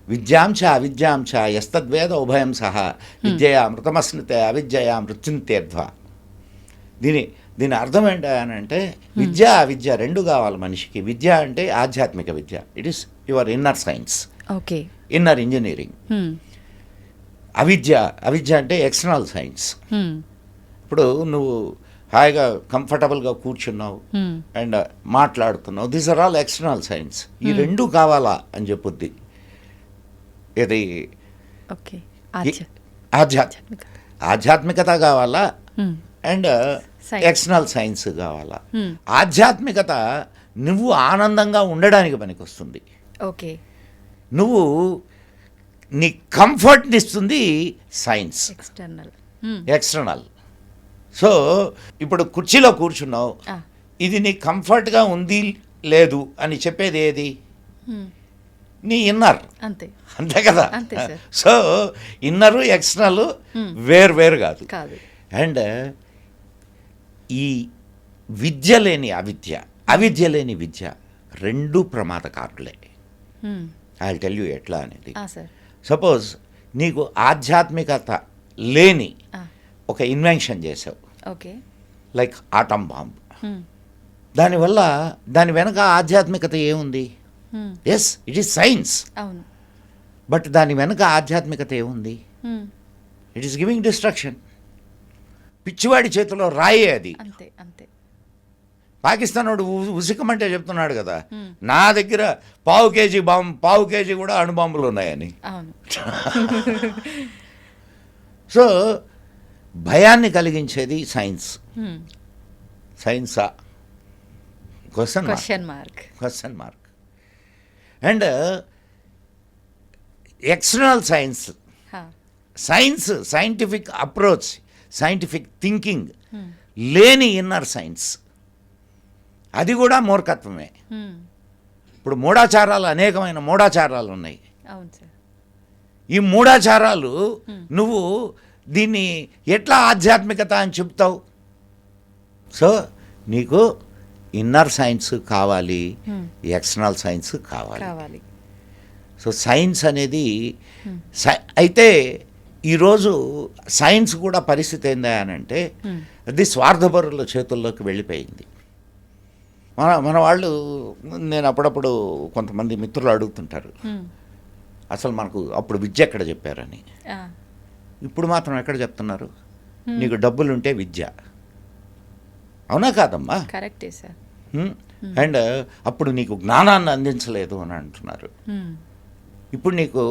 విద్యాంచ అవిద్యాంచ యస్తద్వేద ఉభయం సహా విద్యయా అమృతమస్నుతే అవిద్యయా మృత్యుంతేర్ధ్వ. దీని అర్థం ఏంటంటే విద్య అవిద్య రెండు కావాలి మనిషికి. విద్య అంటే ఆధ్యాత్మిక విద్య, it is your inner science, okay, inner engineering. అవిద్య అంటే ఎక్స్టర్నల్ సైన్స్. ఇప్పుడు నువ్వు హాయిగా కంఫర్టబుల్గా కూర్చున్నావు అండ్ మాట్లాడుతున్నావు, these are all external science. ఈ రెండు కావాలా అని చెప్పుద్ది. ఇది ఆధ్యాత్మికత కావాలా అండ్ ఎక్స్టర్నల్ సైన్స్ కావాలా. ఆధ్యాత్మికత నువ్వు ఆనందంగా ఉండడానికి పనికొస్తుంది. ఓకే. నువ్వు నీ కంఫర్ట్ని ఇస్తుంది సైన్స్, ఎక్స్టర్నల్. సో ఇప్పుడు కుర్చీలో కూర్చున్నావు, ఇది నీ కంఫర్ట్గా ఉంది లేదు అని చెప్పేది ఏది? నీ ఇన్నర్. అంతే కదా. సో ఇన్నరు ఎక్స్టర్నల్ వేరు కాదు. అండ్ ఈ విద్య లేని అవిద్య లేని విద్య రెండు ప్రమాదకారులే. ఐ విల్ టెల్ యూ ఎట్లా అనేది. సపోజ్ నీకు ఆధ్యాత్మికత లేని ఒక ఇన్వెన్షన్ చేసావు, లైక్ ఆటం బాంబ్. దానివల్ల దాని వెనక ఆధ్యాత్మికత ఏముంది? Yes, it is science, but దాని వెనక ఆధ్యాత్మికత ఏముంది? It is giving destruction. పిచ్చివాడి చేతిలో రాయే అది. పాకిస్తాన్ వాడు ఉసికమంటే చెప్తున్నాడు కదా, నా దగ్గర పావు కేజీ కూడా అణుబాంబులు ఉన్నాయని. సో భయాన్ని కలిగించేది సైన్స్. సైన్సా? Question mark. And external science, scientific approach, scientific thinking లేని ఇన్నర్ సైన్స్, అది కూడా మూర్ఖత్వమే. ఇప్పుడు అనేకమైన మూఢాచారాలు ఉన్నాయి. ఈ మూఢాచారాలు నువ్వు దీన్ని ఎట్లా ఆధ్యాత్మికత అని చెప్తావు? సో నీకు ఇన్నర్ సైన్స్ కావాలి, ఎక్స్టర్నల్ సైన్స్ కావాలి. సో సైన్స్ అనేది అయితే ఈరోజు సైన్స్ కూడా పరిస్థితి ఏందా అని అంటే అది స్వార్థపరుల చేతుల్లోకి వెళ్ళిపోయింది. మన వాళ్ళు, నేను అప్పుడప్పుడు కొంతమంది మిత్రులు అడుగుతుంటారు, అసలు మనకు అప్పుడు విద్య ఎక్కడ చెప్పారని. ఇప్పుడు మాత్రం ఎక్కడ చెప్తున్నారు? నీకు డబ్బులుంటే విద్య. అవునా కాదమ్మా? కరెక్టే సార్. అండ్ అప్పుడు నీకు జ్ఞానాన్ని అందించలేదు అని అంటున్నారు. ఇప్పుడు నీకు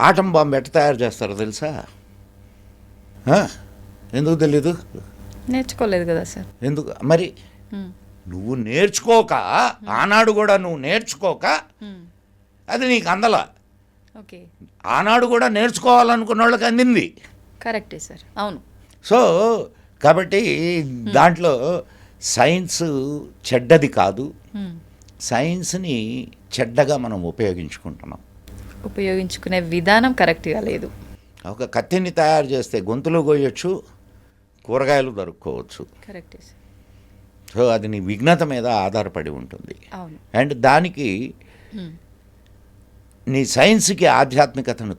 ఆటం బాంబు ఎట్ట తయారు చేస్తారో తెలుసా? ఎందుకు తెలీదు? నేర్చుకోలేదు కదా సార్. ఎందుకు మరి? నువ్వు నేర్చుకోక, ఆనాడు కూడా నువ్వు నేర్చుకోక అది నీకు అందలా. ఆనాడు కూడా నేర్చుకోవాలనుకున్న వాళ్ళకి అందింది. కరెక్టే సార్. అవును. సో కాబట్టి దాంట్లో సైన్స్ చెడ్డది కాదు. సైన్స్ని చెడ్డగా మనం ఉపయోగించుకునే విధానం కరెక్ట్గా లేదు. ఒక కత్తిని తయారు చేస్తే గొంతులు కోయొచ్చు, కూరగాయలు దొరుక్కోవచ్చు. కరెక్టే సార్. సో అది నీ విఘ్నత మీద ఆధారపడి ఉంటుంది. అండ్ దానికి నీ సైన్స్కి ఆధ్యాత్మికతను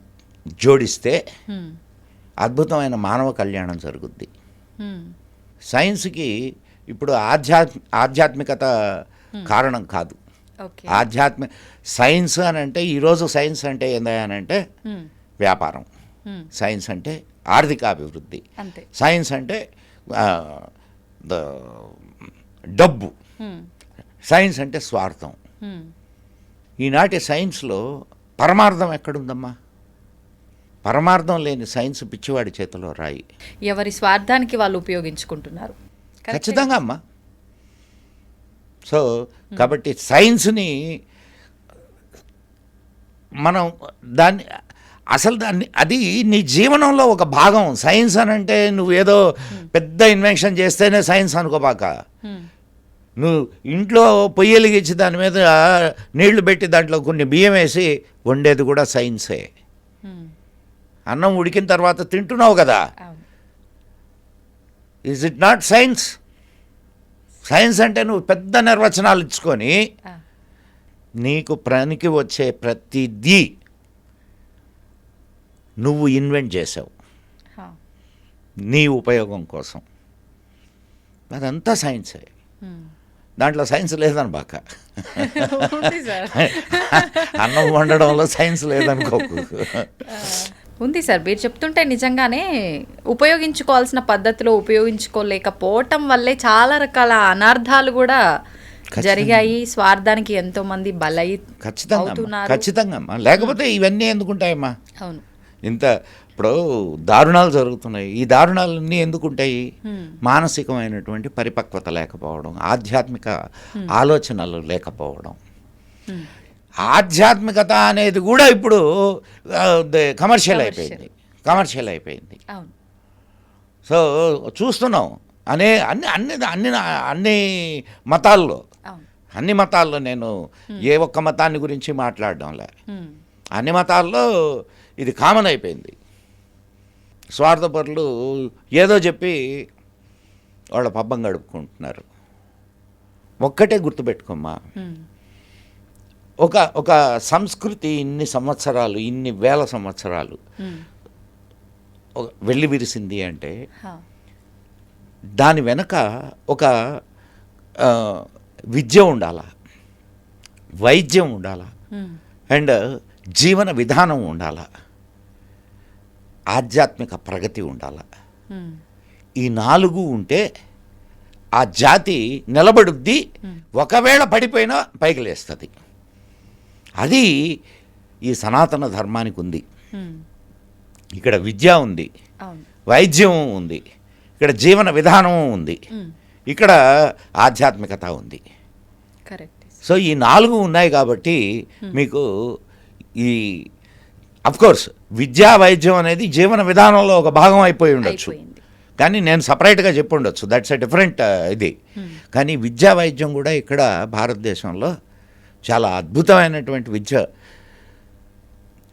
జోడిస్తే అద్భుతమైన మానవ కళ్యాణం జరుగుద్ది. సైన్స్కి ఇప్పుడు ఆధ్యాత్మికత కారణం కాదు. సైన్స్ అని అంటే ఈరోజు సైన్స్ అంటే ఏందనంటే వ్యాపారం, సైన్స్ అంటే ఆర్థికాభివృద్ధి, సైన్స్ అంటే డబ్బు, సైన్స్ అంటే స్వార్థం. ఈనాటి సైన్స్లో పరమార్థం ఎక్కడుందమ్మా? పరమార్థం లేని సైన్స్ పిచ్చివాడి చేతిలో రాయి. ఎవరి స్వార్థానికి వాళ్ళు ఉపయోగించుకుంటున్నారు. ఖచ్చితంగా అమ్మా. సో కాబట్టి సైన్స్ని మనం అది నీ జీవనంలో ఒక భాగం. సైన్స్ అని అంటే నువ్వు ఏదో పెద్ద ఇన్వెన్షన్ చేస్తేనే సైన్స్ అనుకోబాక. నువ్వు ఇంట్లో పొయ్యి వెలిగించి దాని మీద నీళ్లు పెట్టి దాంట్లో కొన్ని బియ్యం వేసి వండేది కూడా సైన్సే. అన్నం ఉడికిన తర్వాత తింటున్నావు కదా, is it not science? Science అంటే నువ్వు పెద్ద నిర్వచనాలు ఇచ్చుకొని నీకు పనికి వచ్చే ప్రతిదీ నువ్వు ఇన్వెంట్ చేసావు నీ ఉపయోగం కోసం. అదంతా సైన్సే. దాంట్లో సైన్స్ లేదని బాక. అన్నం వండడంలో సైన్స్ లేదనుకోకు. ఉంది సార్, మీరు చెప్తుంటే నిజంగానే ఉపయోగించుకోవాల్సిన పద్ధతిలో ఉపయోగించుకోలేకపోవటం వల్లే చాలా రకాల అనర్థాలు కూడా జరిగాయి. స్వార్థానికి ఎంతో మంది బలై అవుతున్నారు. ఖచ్చితంగా అమ్మా, లేకపోతే ఇవన్నీ ఎందుకుంటాయమ్మా? అవును. ఇంత ఇప్పుడు దారుణాలు జరుగుతున్నాయి. ఈ దారుణాలన్నీ ఎందుకుంటాయి? మానసికమైనటువంటి పరిపక్వత లేకపోవడం, ఆధ్యాత్మిక ఆలోచనలు లేకపోవడం. ఆధ్యాత్మికత అనేది కూడా ఇప్పుడు కమర్షియల్ అయిపోయింది. సో చూస్తున్నాం అన్ని మతాల్లో నేను ఏ ఒక్క మతాన్ని గురించి మాట్లాడడంలే, అన్ని మతాల్లో ఇది కామన్ అయిపోయింది. స్వార్థపరులు ఏదో చెప్పి వాళ్ళ పబ్బం గడుపుకుంటున్నారు. ఒక్కటే గుర్తుపెట్టుకోమ్మా, ఒక సంస్కృతి ఇన్ని వేల సంవత్సరాలు వెళ్ళి విరిసింది అంటే దాని వెనక ఒక విద్య ఉండాలా, వైద్యం ఉండాలా, అండ్ జీవన విధానం ఉండాలా, ఆధ్యాత్మిక ప్రగతి ఉండాల. ఈ 4 ఉంటే ఆ జాతి నిలబడుద్ది. ఒకవేళ పడిపోయినా పైకి లేస్తుంది. అది ఈ సనాతన ధర్మానికి ఉంది. ఇక్కడ విద్య ఉంది, వైద్యం ఉంది, ఇక్కడ జీవన విధానం ఉంది, ఇక్కడ ఆధ్యాత్మికత ఉంది. సో ఈ 4 ఉన్నాయి కాబట్టి మీకు ఈ అఫ్కోర్స్ విద్యా వైద్యం అనేది జీవన విధానంలో ఒక భాగం అయిపోయి ఉండొచ్చు, కానీ నేను సపరేట్గా చెప్పి ఉండొచ్చు, దట్స్ ఎ డిఫరెంట్ ఇది. కానీ విద్యా వైద్యం కూడా ఇక్కడ భారతదేశంలో చాలా అద్భుతమైనటువంటి విద్య.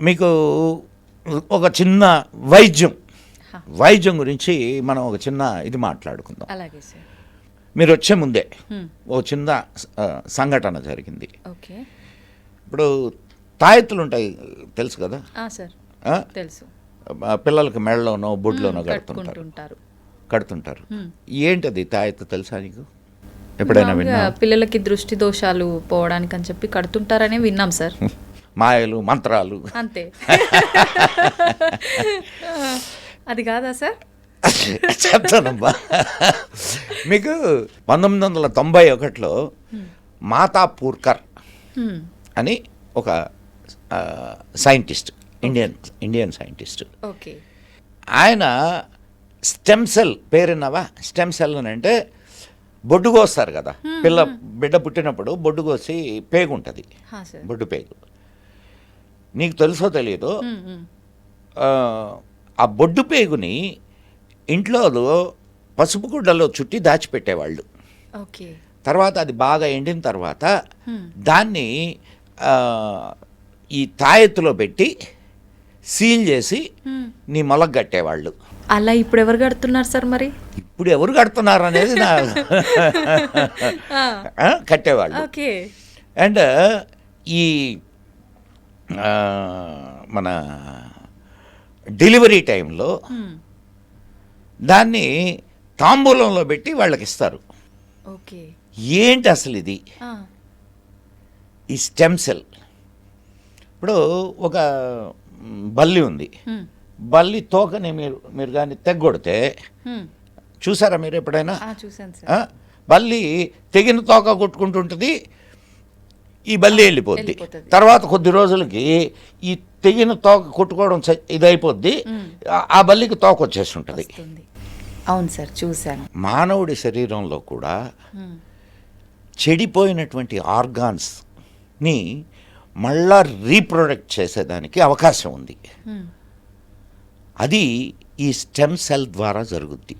మీకు ఒక చిన్న వైద్యం గురించి మనం ఒక చిన్న ఇది మాట్లాడుకుందాం. మీరు వచ్చే ముందే ఓ చిన్న సంఘటన జరిగింది. ఇప్పుడు తాయెత్తులు ఉంటాయి, తెలుసు కదా? తెలుసు. పిల్లలకి మెడలోనో బొడ్లోనో కడుతుంటారు. ఏంటది తాయెత్తు తెలుసా నీకు? ఎప్పుడైనా విన్నా? పిల్లలకి దృష్టి దోషాలు పోవడానికి అని చెప్పి కడుతుంటారని విన్నాం సార్. మాయలు మంత్రాలు అంతే. అది కాదా సార్? చెప్తానమ్మా. మీకు 1991లో మాతా పూర్కర్ అని ఒక సైంటిస్ట్, ఇండియన్ సైంటిస్ట్, ఆయన స్టెమ్ సెల్ పేరున్నావా? స్టెమ్ సెల్ అని అంటే బొడ్డు కోస్తారు కదా, బిడ్డ పుట్టినప్పుడు బొడ్డు కోసి పేగు ఉంటుంది, బొడ్డు పేగు. నీకు తెలుసో తెలియదు, ఆ బొడ్డు పేగుని ఇంట్లో పసుపు గుడ్డలో చుట్టి దాచిపెట్టేవాళ్ళు. తర్వాత అది బాగా ఎండిన తర్వాత దాన్ని ఈ తాయెత్తులో పెట్టి సీల్ చేసి నీ మొలకు కట్టేవాళ్ళు. అలా ఇప్పుడు ఎవరు కడుతున్నారు సార్? మరి ఇప్పుడు ఎవరు కడుతున్నారు అనేది కట్టేవాళ్ళు. అండ్ ఈ మన డెలివరీ టైంలో దాన్ని తాంబూలంలో పెట్టి వాళ్ళకి ఇస్తారు. ఏంటి అసలు ఇది? ఈ స్టెమ్ సెల్. ఇప్పుడు ఒక బల్లి ఉంది, బల్లి తోకని మీరు కానీ తెగ్గొడితే చూసారా మీరు ఎప్పుడైనా? బల్లి తెగిన తోక కొట్టుకుంటుంటుంది, ఈ బల్లి వెళ్ళిపోద్ది. తర్వాత కొద్ది రోజులకి ఈ తెగిన తోక కొట్టుకోవడం ఇదైపోద్ది, ఆ బల్లికి తోక వచ్చేస్తుంటుంది. అవును సార్, చూశాను. మానవుడి శరీరంలో కూడా చెడిపోయినటువంటి ఆర్గాన్స్ని మళ్ళా రీప్రొడక్ట్ చేసేదానికి అవకాశం ఉంది. అది ఈ స్టెమ్ సెల్ ద్వారా జరుగుద్ది.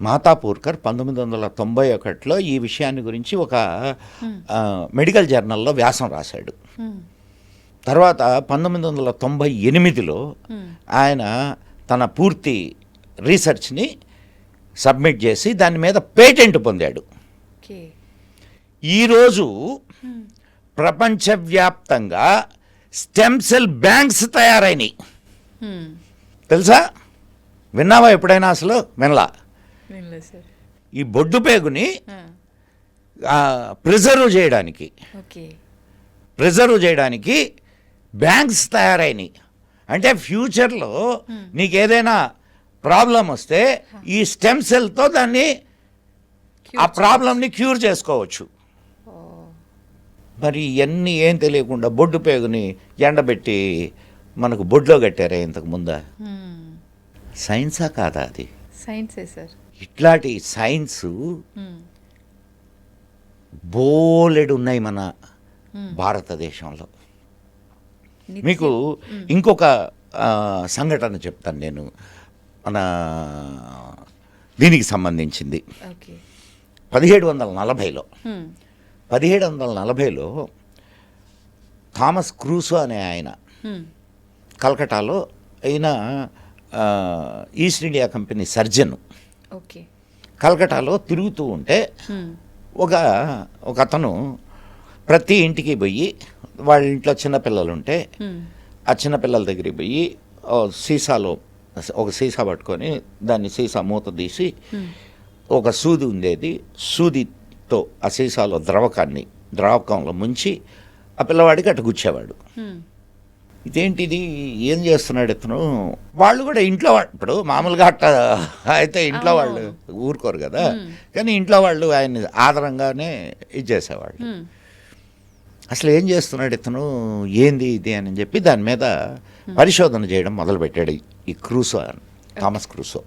మాతాపూర్కర్ 1991లో ఈ విషయాన్ని గురించి ఒక మెడికల్ జర్నల్లో వ్యాసం రాశాడు. తర్వాత 1998లో ఆయన తన పూర్తి రీసెర్చ్ని సబ్మిట్ చేసి దాని మీద పేటెంట్ పొందాడు. ఈరోజు ప్రపంచవ్యాప్తంగా స్టెమ్ సెల్ బ్యాంక్స్ తయారైనాయి. తెలుసా? విన్నావా ఎప్పుడైనా? అసలు వినలా. ఈ బొడ్డు పేగుని ప్రిజర్వ్ చేయడానికి బ్యాంక్స్ తయారైనాయి. అంటే ఫ్యూచర్లో నీకు ఏదైనా ప్రాబ్లం వస్తే ఈ స్టెమ్ సెల్తో దాన్ని ఆ ప్రాబ్లంని క్యూర్ చేసుకోవచ్చు. మరి ఇవన్నీ ఏం తెలియకుండా బొడ్డు పేగుని ఎండబెట్టి మనకు బొడ్లో కట్టారే ఇంతకు ముందా? సైన్సా కాదా అది? సైన్సే సార్. ఇట్లాంటి సైన్స్ బోలెడు ఉన్నాయి మన భారతదేశంలో. మీకు ఇంకొక సంఘటన చెప్తాను నేను, మన దీనికి సంబంధించింది. 1740లో థామస్ క్రూసో అనే ఆయన కలకటాలో అయిన ఈస్ట్ ఇండియా కంపెనీ సర్జన్ కలకటాలో తిరుగుతూ ఉంటే ఒక అతను ప్రతి ఇంటికి పోయి, వాళ్ళ ఇంట్లో చిన్నపిల్లలు ఉంటే ఆ చిన్నపిల్లల దగ్గరికి పోయి సీసాలో ఒక సీసా పట్టుకొని దాన్ని సీసా మూత తీసి ఒక సూది ఉండేది, సూదితో ఆ సీసాలో ద్రావకంలో ముంచి ఆ పిల్లవాడికి అటు గుచ్చేవాడు. ఇదేంటిది, ఏం చేస్తున్నాడు ఇతను? వాళ్ళు కూడా ఇంట్లో ఇప్పుడు మామూలుగా అట్ట అయితే ఇంట్లో వాళ్ళు ఊరుకోరు కదా, కానీ ఇంట్లో వాళ్ళు ఆయన్ని ఆదరంగానే ఇచ్చేసేవాళ్ళు. అసలు ఏం చేస్తున్నాడు ఇతను, ఏంది ఇది అని చెప్పి దాని మీద పరిశోధన చేయడం మొదలుపెట్టాడు ఈ క్రూసో, థామస్ క్రూసో.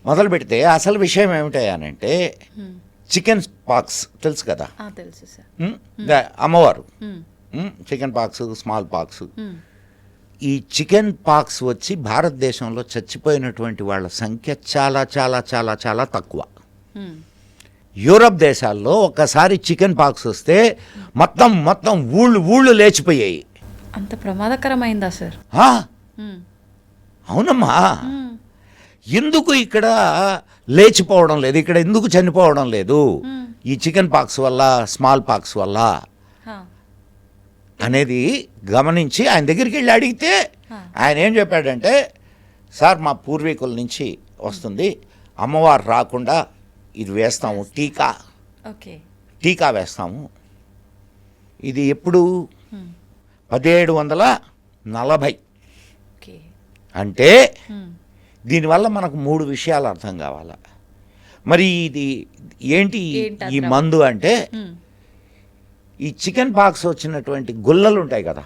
మొదలు పెడితే అసలు విషయం ఏమిటంటే చికెన్ పాక్స్ తెలుసు కదా, అమ్మవారు, చికెన్ పాక్స్, స్మాల్ పాక్స్. ఈ చికెన్ పాక్స్ వచ్చి భారతదేశంలో చచ్చిపోయినటువంటి వాళ్ళ సంఖ్య చాలా చాలా చాలా చాలా తక్కువ. యూరప్ దేశాల్లో ఒక్కసారి చికెన్ పాక్స్ వస్తే మొత్తం ఊళ్ళు లేచిపోయాయి. అంత ప్రమాదకరమైందా సార్? అవునమ్మా. ఎందుకు ఇక్కడ లేచిపోవడం లేదు, ఇక్కడ ఎందుకు చనిపోవడం లేదు ఈ చికెన్ పాక్స్ వల్ల, స్మాల్ పాక్స్ వల్ల అనేది గమనించి ఆయన దగ్గరికి వెళ్ళి అడిగితే ఆయన ఏం చెప్పాడంటే, సార్ మా పూర్వీకుల నుంచి వస్తుంది, అమ్మవారు రాకుండా ఇది వేస్తాము, టీకా వేస్తాము. ఇది ఎప్పుడు 1740. అంటే దీనివల్ల మనకు 3 విషయాలు అర్థం కావాలా. మరి ఇది ఏంటి ఈ మందు అంటే, ఈ చికెన్ పాక్స్ వచ్చినటువంటి గుల్లలు ఉంటాయి కదా,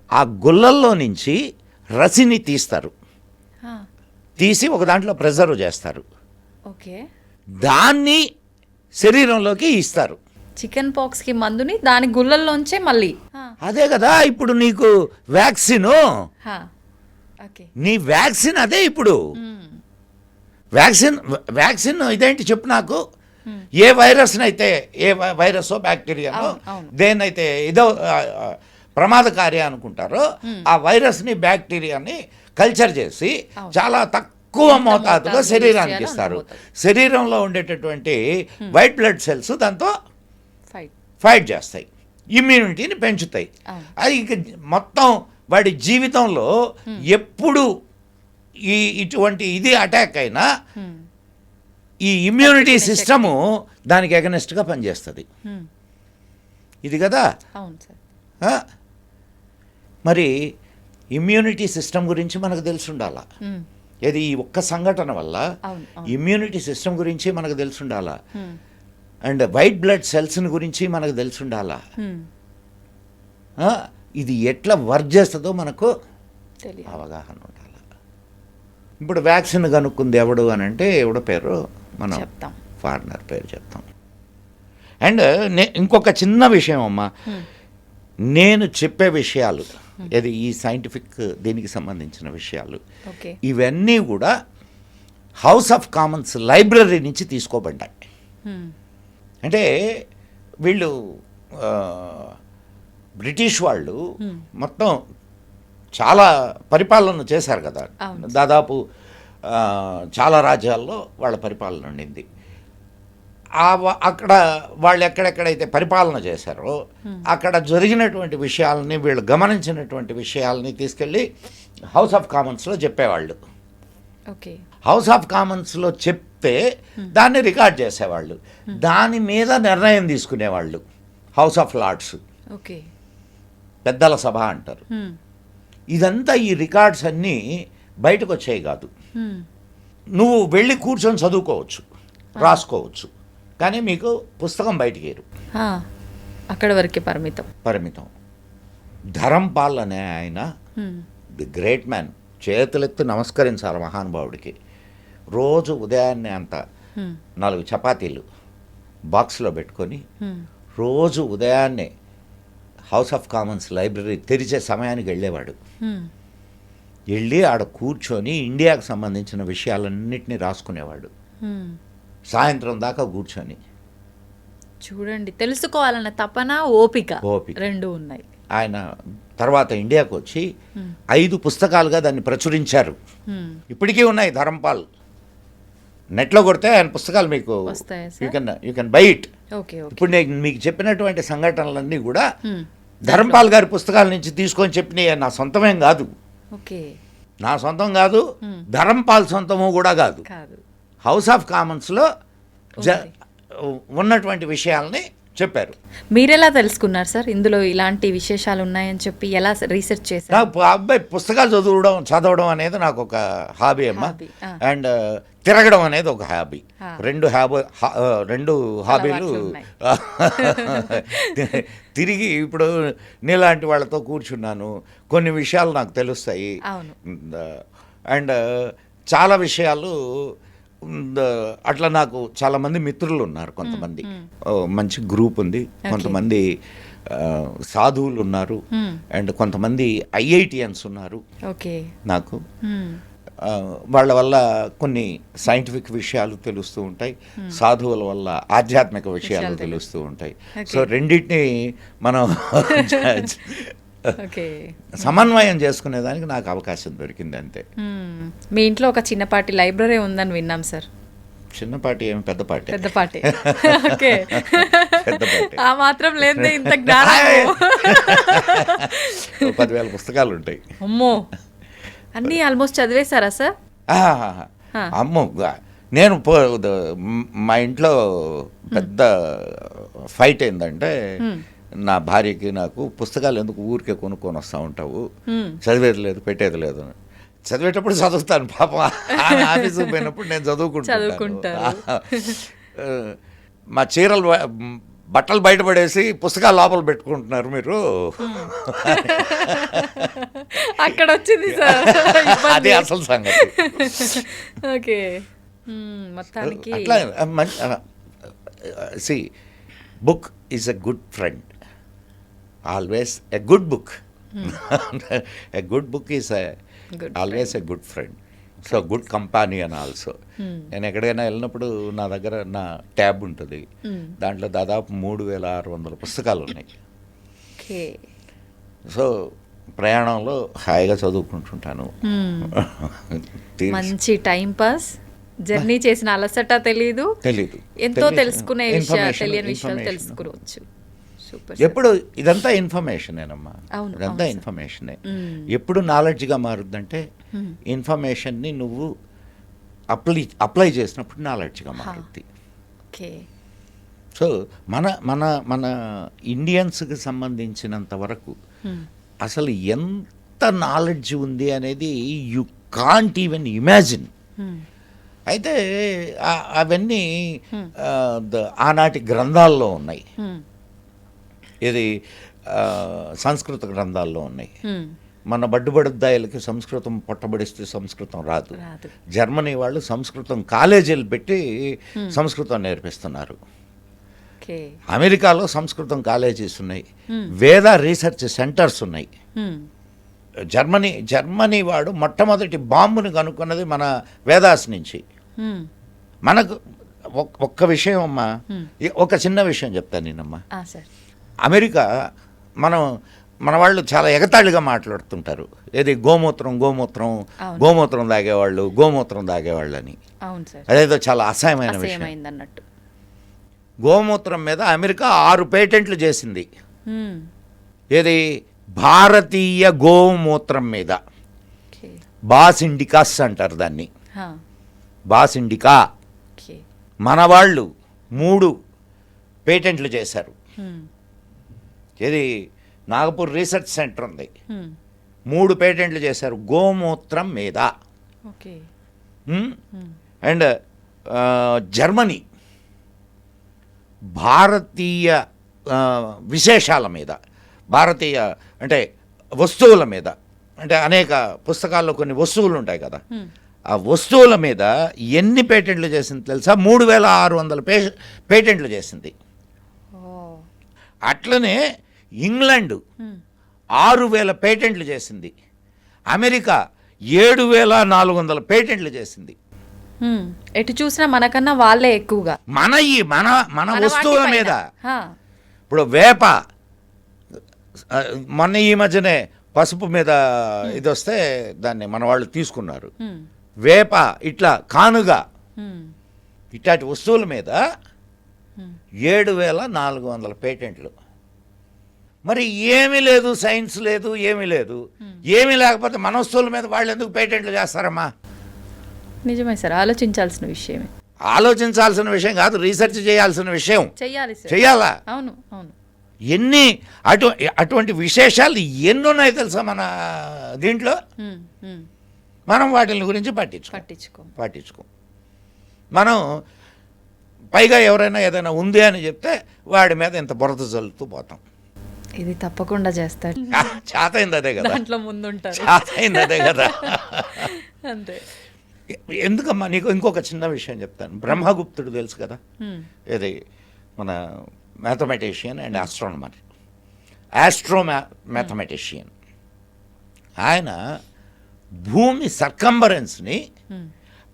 ఆ గుల్లల్లో నుంచి రసిని తీసి ఒక దాంట్లో ప్రిజర్వ్ చేస్తారు, దాన్ని శరీరంలోకి ఇస్తారు. చికెన్ పాక్స్ కి మందుని దాని గుల్లల్లోంచే మళ్ళీ. అదే కదా ఇప్పుడు నీకు వ్యాక్సిన్, నీ వ్యాక్సిన్ అదే. ఇప్పుడు వ్యాక్సిన్ ఇదేంటి చెప్పు నాకు. ఏ వైరస్నైతే, ఏ వైరస్ బ్యాక్టీరియానో దేన్నైతే ఇదో ప్రమాదకారి అనుకుంటారో ఆ వైరస్ని, బ్యాక్టీరియాని కల్చర్ చేసి చాలా తక్కువ మోతాదులో శరీరానికి ఇస్తారు. శరీరంలో ఉండేటటువంటి వైట్ బ్లడ్ సెల్స్ దాంతో ఫైట్ చేస్తాయి, ఇమ్యూనిటీని పెంచుతాయి. అది ఇక మొత్తం వాడి జీవితంలో ఎప్పుడు ఇటువంటి ఇది అటాక్ అయినా ఈ ఇమ్యూనిటీ సిస్టము దానికి ఎగనెస్ట్గా పనిచేస్తుంది. ఇది కదా. మరి ఇమ్యూనిటీ సిస్టమ్ గురించి మనకు తెలిసి ఉండాలా. ఇది ఈ ఒక్క సంఘటన వల్ల ఇమ్యూనిటీ సిస్టమ్ గురించి మనకు తెలిసి ఉండాలా, అండ్ వైట్ బ్లడ్ సెల్స్ని గురించి మనకు తెలిసి ఉండాలా. ఇది ఎట్లా వర్క్ చేస్తుందో మనకు అవగాహన ఉండాలి. ఇప్పుడు వ్యాక్సిన్ కనుక్కుంది ఎవడు అని అంటే ఎవడో పేరు మనం ఫారినర్ పేరు చెప్తాం. అండ్ ఇంకొక చిన్న విషయం అమ్మా, నేను చెప్పే విషయాలు ఇది ఈ సైంటిఫిక్ దీనికి సంబంధించిన విషయాలు, ఇవన్నీ కూడా హౌస్ ఆఫ్ కామన్స్ లైబ్రరీ నుంచి తీసుకోబడ్డాయి. అంటే వీళ్ళు బ్రిటిష్ వాళ్ళు మొత్తం చాలా పరిపాలన చేశారు కదా, దాదాపు చాలా రాజ్యాల్లో వాళ్ళ పరిపాలన ఉండింది. అక్కడ వాళ్ళు ఎక్కడెక్కడైతే పరిపాలన చేశారో అక్కడ జరిగినటువంటి విషయాలని, వీళ్ళు గమనించినటువంటి విషయాలని తీసుకెళ్ళి హౌస్ ఆఫ్ కామన్స్లో చెప్పేవాళ్ళు. ఓకే. హౌస్ ఆఫ్ కామన్స్లో చెప్తే దాన్ని రికార్డ్ చేసేవాళ్ళు, దాని మీద నిర్ణయం తీసుకునేవాళ్ళు హౌస్ ఆఫ్ లార్డ్స్, ఓకే, పెద్దల సభ అంటారు. ఇదంతా ఈ రికార్డ్స్ అన్నీ బయటకు వచ్చాయి కాదు. నువ్వు వెళ్ళి కూర్చొని చదువుకోవచ్చు, రాసుకోవచ్చు, కానీ మీకు పుస్తకం బయటికేరు, అక్కడ వరకే పరిమితం. ధరంపాల్ అనే ఆయన ది గ్రేట్ మ్యాన్, చేతులెత్తి నమస్కరించాలి మహానుభావుడికి. రోజు ఉదయాన్నే అంత 4 చపాతీలు బాక్స్లో పెట్టుకొని రోజు ఉదయాన్నే హౌస్ ఆఫ్ కామన్స్ లైబ్రరీ తెరిచే సమయానికి వెళ్ళేవాడు. వెళ్ళి ఆడ కూర్చొని ఇండియాకు సంబంధించిన విషయాలన్నింటినీ రాసుకునేవాడు సాయంత్రం దాకా కూర్చొని. చూడండి, తెలుసుకోవాలన్న తపన, ఓపిక రెండు ఉన్నాయి. ఆయన తర్వాత ఇండియాకు వచ్చి 5 పుస్తకాలుగా దాన్ని ప్రచురించారు. ఇప్పటికీ ఉన్నాయి ధరంపాల్. నెట్లో కొడితే ఆయన పుస్తకాలు మీకు యూ కెన్ బై ఇట్. ఇప్పుడు నేను మీకు చెప్పినటువంటి సంఘటనలన్నీ కూడా ధరంపాల్ గారి పుస్తకాల నుంచి తీసుకొని చెప్పినవి, నా సొంతమేం కాదు. నా సొంతం కాదు, ధరంపాల్ సొంతము కూడా కాదు. హౌస్ ఆఫ్ కామన్స్లో ఉన్నటువంటి విషయాల్ని చెప్పారు. మీరెలా తెలుసుకున్నారు సార్ ఇందులో ఇలాంటి విశేషాలు ఉన్నాయని చెప్పి? ఎలా రీసెర్చ్ చేశారు? నాకు అబ్బాయి పుస్తకాలు చదవడం అనేది నాకు ఒక హాబీ అమ్మా, అండ్ తిరగడం అనేది ఒక హాబీ. రెండు హాబీలు తిరిగి ఇప్పుడు నీలాంటి వాళ్ళతో కూర్చున్నాను, కొన్ని విషయాలు నాకు తెలుస్తాయి. అండ్ చాలా విషయాలు అట్లా నాకు చాలామంది మిత్రులు ఉన్నారు. కొంతమంది మంచి గ్రూప్ ఉంది, కొంతమంది సాధువులు ఉన్నారు, అండ్ కొంతమంది ఐఐటియన్స్ ఉన్నారు నాకు. వాళ్ళ వల్ల కొన్ని సైంటిఫిక్ విషయాలు తెలుస్తూ ఉంటాయి, సాధువుల వల్ల ఆధ్యాత్మిక విషయాలు తెలుస్తూ ఉంటాయి. సో రెండింటినీ మనం సమన్వయం చేసుకునేదానికి నాకు అవకాశం దొరికింది అంతే. మీ ఇంట్లో ఒక చిన్నపాటి లైబ్రరీ ఉందని విన్నాం సార్. చిన్నపాటి ఏమి, పెద్దపాటి. ఆ మాత్రం లేదు, ఇంత జ్ఞానం. 10,000 పుస్తకాలు ఉంటాయి. అమ్మో, అన్నీ ఆల్మోస్ట్ చదివేశారా సార్? అమ్మో, నేను మా ఇంట్లో పెద్ద ఫైట్ ఏంటంటే, నా భార్యకి నాకు పుస్తకాలు ఎందుకు ఊరికే కొనుక్కొని వస్తూ ఉంటావు, చదివేది లేదు పెట్టేది లేదు. చదివేటప్పుడు చదువుతాను, పాపం ఆఫీసు పోయినప్పుడు నేను చదువుకుంటాను. మా చీరలు బట్టలు బయటపడేసి పుస్తకాలు లోపల పెట్టుకుంటున్నారు మీరు, అక్కడ వచ్చింది సార్ అదే అసలు సంగతి. ఓకే, మొత్తానికి అట్లా see book is a good friend, always a good book. A good book is always a good friend, so good companion also. నేను ఎక్కడికైనా వెళ్ళినప్పుడు నా దగ్గర నా ట్యాబ్ ఉంటుంది, దాంట్లో దాదాపు 3,600 పుస్తకాలు ఉన్నాయి. సో ప్రయాణంలో హాయిగా చదువుకుంటుంటాను. మంచి టైం పాస్, జర్నీ చేసిన అలసట తెలీదు, ఎంతో తెలుసుకునే తెలియని విషయాలు తెలుసుకోవచ్చు. ఎప్పుడు ఇదంతా ఇన్ఫర్మేషనేనమ్మా, ఇదంతా ఇన్ఫర్మేషనే. ఎప్పుడు నాలెడ్జ్గా మారుద్దంటే ఇన్ఫర్మేషన్ని నువ్వు అప్లై చేసినప్పుడు నాలెడ్జ్గా మారుద్ది. సో మన మన మన ఇండియన్స్కి సంబంధించినంత వరకు అసలు ఎంత నాలెడ్జ్ ఉంది అనేది యు కాంట్ ఈవెన్ ఇమాజిన్. అయితే అవన్నీ ఆనాటి గ్రంథాల్లో ఉన్నాయి, ఇది సంస్కృత గ్రంథాల్లో ఉన్నాయి. మన బడ్డుబడుద్దాయిలకి సంస్కృతం పొట్టబడిస్తే సంస్కృతం రాదు. జర్మనీ వాళ్ళు సంస్కృతం కాలేజీలు పెట్టి సంస్కృతం నేర్పిస్తున్నారు. అమెరికాలో సంస్కృతం కాలేజీస్ ఉన్నాయి, వేద రీసెర్చ్ సెంటర్స్ ఉన్నాయి. జర్మనీ వాడు మొట్టమొదటి బాంబుని కనుక్కున్నది మన వేదాస్ నుంచి. మనకు ఒక్క విషయం అమ్మా, ఒక చిన్న విషయం చెప్తాను నేనమ్మా. సార్, అమెరికా మన వాళ్ళు చాలా ఎగతాళిగా మాట్లాడుతుంటారు. ఏది గోమూత్రం తాగేవాళ్ళు అని. అవును సార్, అదేదో చాలా అసహ్యమైన విషయం. అన్నట్టు గోమూత్రం మీద అమెరికా 6 పేటెంట్లు చేసింది. ఏది భారతీయ గోమూత్రం మీద. బాస్ ఇండికాస్ అంటారు దాన్ని, బాస్ ఇండికా. మన వాళ్ళు 3 పేటెంట్లు చేశారు. ఇది నాగపూర్ రీసెర్చ్ సెంటర్ ఉంది, 3 పేటెంట్లు చేశారు గోమూత్రం మీద. అండ్ జర్మనీ భారతీయ విశేషాల మీద, భారతీయ అంటే వస్తువుల మీద, అంటే అనేక పుస్తకాల్లో కొన్ని వస్తువులు ఉంటాయి కదా, ఆ వస్తువుల మీద ఎన్ని పేటెంట్లు చేసింది తెలుసా? 3600 పేటెంట్లు చేసింది. అట్లనే ఇంగ్లాండ్ 6000 పేటెంట్లు చేసింది. అమెరికా 7400 పేటెంట్లు చేసింది. ఎటు చూసినా మనకన్నా వాళ్ళే ఎక్కువగా మన వస్తువుల మీద. ఇప్పుడు వేప, మొన్న ఈ మధ్యనే పసుపు మీద ఇది వస్తే దాన్ని మన వాళ్ళు తీసుకున్నారు. వేప, ఇట్లా కానుగా, ఇట్లాంటి వస్తువుల మీద 7400 పేటెంట్లు. మరి ఏమీ లేదు, సైన్స్ లేదు, ఏమీ లేదు. ఏమీ లేకపోతే మన వస్తువుల మీద వాళ్ళు ఎందుకు పేటెంట్లు చేస్తారమ్మా? నిజమే సార్, ఆలోచించాల్సిన విషయమే. ఆలోచించాల్సిన విషయం కాదు, రీసెర్చ్ చేయాల్సిన విషయం. చెయ్యాలా? అవును అవును. ఎన్ని అటువంటి విశేషాలు ఎన్ని ఉన్నాయి తెలుసా మన దీంట్లో. మనం వాటి గురించి పట్టించుకో. మనం పైగా ఎవరైనా ఏదైనా ఉంది అని చెప్తే వాడి మీద ఇంత బురద చల్లుతూ పోతాం. ఇది తప్పకుండా చేస్తాడు. చేతైంది అదే కదా, దాంట్లో ముందుంటారు. చేతైంది అదే కదా. అంతే. ఎందుకమ్మా నీకు ఇంకొక చిన్న విషయం చెప్తాను. బ్రహ్మగుప్తుడు తెలుసు కదా, ఇది మన మ్యాథమెటిషియన్ అండ్ మ్యాథమెటిషియన్. ఆయన భూమి సర్కంబరెన్స్ని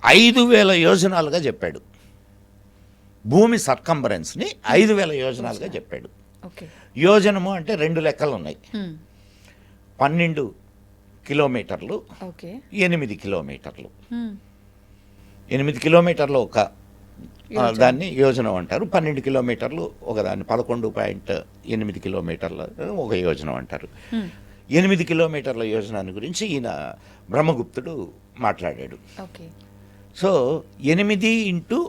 5000 యోజనాలుగా చెప్పాడు. భూమి సర్కంబరెన్స్ని 5000 యోజనాలుగా చెప్పాడు. యోజనము అంటే 2 లెక్కలు ఉన్నాయి. 12 కిలోమీటర్లు, 8 కిలోమీటర్లు. 8 కిలోమీటర్లు ఒక దాన్ని యోజనం అంటారు. 12 కిలోమీటర్లు ఒకదాన్ని 11.8 కిలోమీటర్ల ఒక యోజనం అంటారు. 8 కిలోమీటర్ల యోజనాన్ని గురించి ఈయన బ్రహ్మగుప్తుడు మాట్లాడాడు. సో 8 ఇంటూ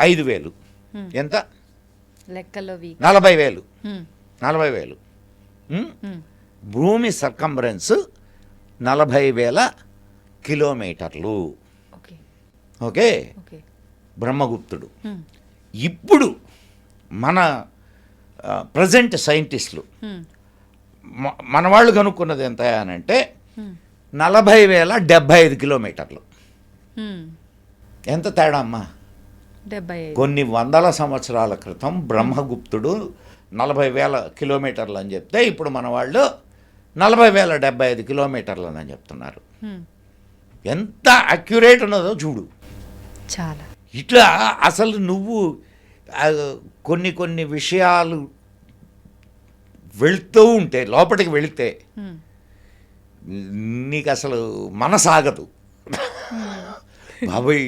5000 ఎంత? 40,000. 40,000. భూమి సర్కంబరెన్స్ 40,000 కిలోమీటర్లు. ఓకే, బ్రహ్మగుప్తుడు. ఇప్పుడు మన ప్రజెంట్ సైంటిస్టులు మన వాళ్ళు కనుక్కున్నది ఎంత అనంటే 40,075 కిలోమీటర్లు. ఎంత తేడా అమ్మా? కొన్ని వందల సంవత్సరాల క్రితం బ్రహ్మగుప్తుడు 40,000 కిలోమీటర్లు అని చెప్తే ఇప్పుడు మన వాళ్ళు 40,075 కిలోమీటర్లు అని చెప్తున్నారు. ఎంత అక్యురేట్ ఉన్నదో చూడు. చాలా. ఇట్లా అసలు నువ్వు కొన్ని విషయాలు వెళ్తూ ఉంటే, లోపలికి వెళితే నీకు అసలు మనసాగదు. బాబోయ్,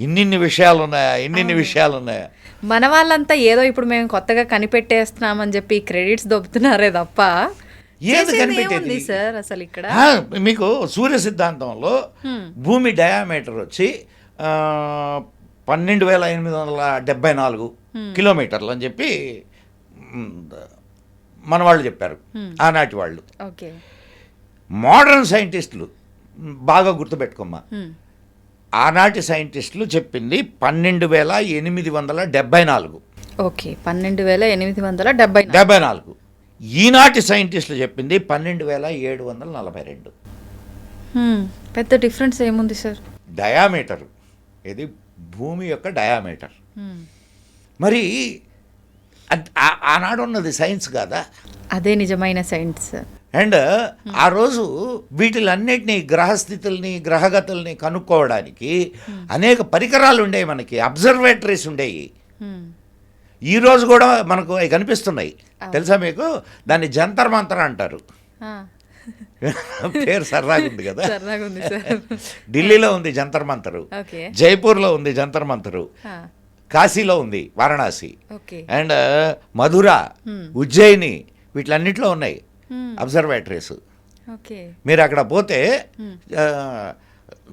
ఇన్ని విషయాలు ఉన్నాయా. మన వాళ్ళంతా ఏదో ఇప్పుడు మేము కొత్తగా కనిపెట్టేస్తున్నామని చెప్పి క్రెడిట్స్ దొబ్బుతున్నారే తప్ప ఏది కనిపెట్టేది సార్ అసలు ఇక్కడ. మీకు సూర్య సిద్ధాంతంలో భూమి డయామీటర్ వచ్చి 12,874 కిలోమీటర్లు అని చెప్పి మన వాళ్ళు చెప్పారు, ఆనాటి వాళ్ళు. మోడర్న్ సైంటిస్టులు బాగా గుర్తుపెట్టుకోమ్మా, ఆనాటి సైంటిస్టులు చెప్పింది 12,874. ఓకే, 12,874. ఈనాటి సైంటిస్టులు చెప్పింది 12,742. పెద్ద డిఫరెన్స్ ఏముంది సార్? డయామీటర్, ఇది భూమి యొక్క డయామీటర్. మరి ఆనాడు ఉన్నది సైన్స్ కాదా? అదే నిజమైన సైన్స్. అండ్ ఆ రోజు వీటిలన్నిటినీ గ్రహస్థితుల్ని గ్రహగతుల్ని కనుక్కోవడానికి అనేక పరికరాలు ఉండేవి, మనకి అబ్జర్వేటరీస్ ఉండేవి. ఈ రోజు కూడా మనకు అవి కనిపిస్తున్నాయి, తెలుసా మీకు? దాన్ని జంతర్ మంతర్ అంటారు. పేరు సరదాగా ఉంది కదా. ఢిల్లీలో ఉంది జంతర్ మంతరు, జైపూర్లో ఉంది జంతర్ మంతరు, కాశీలో ఉంది వారణాసి, అండ్ మధుర, ఉజ్జయిని, వీటిలన్నిట్లో ఉన్నాయి అబ్జర్వేటరీస్. మీరు అక్కడ పోతే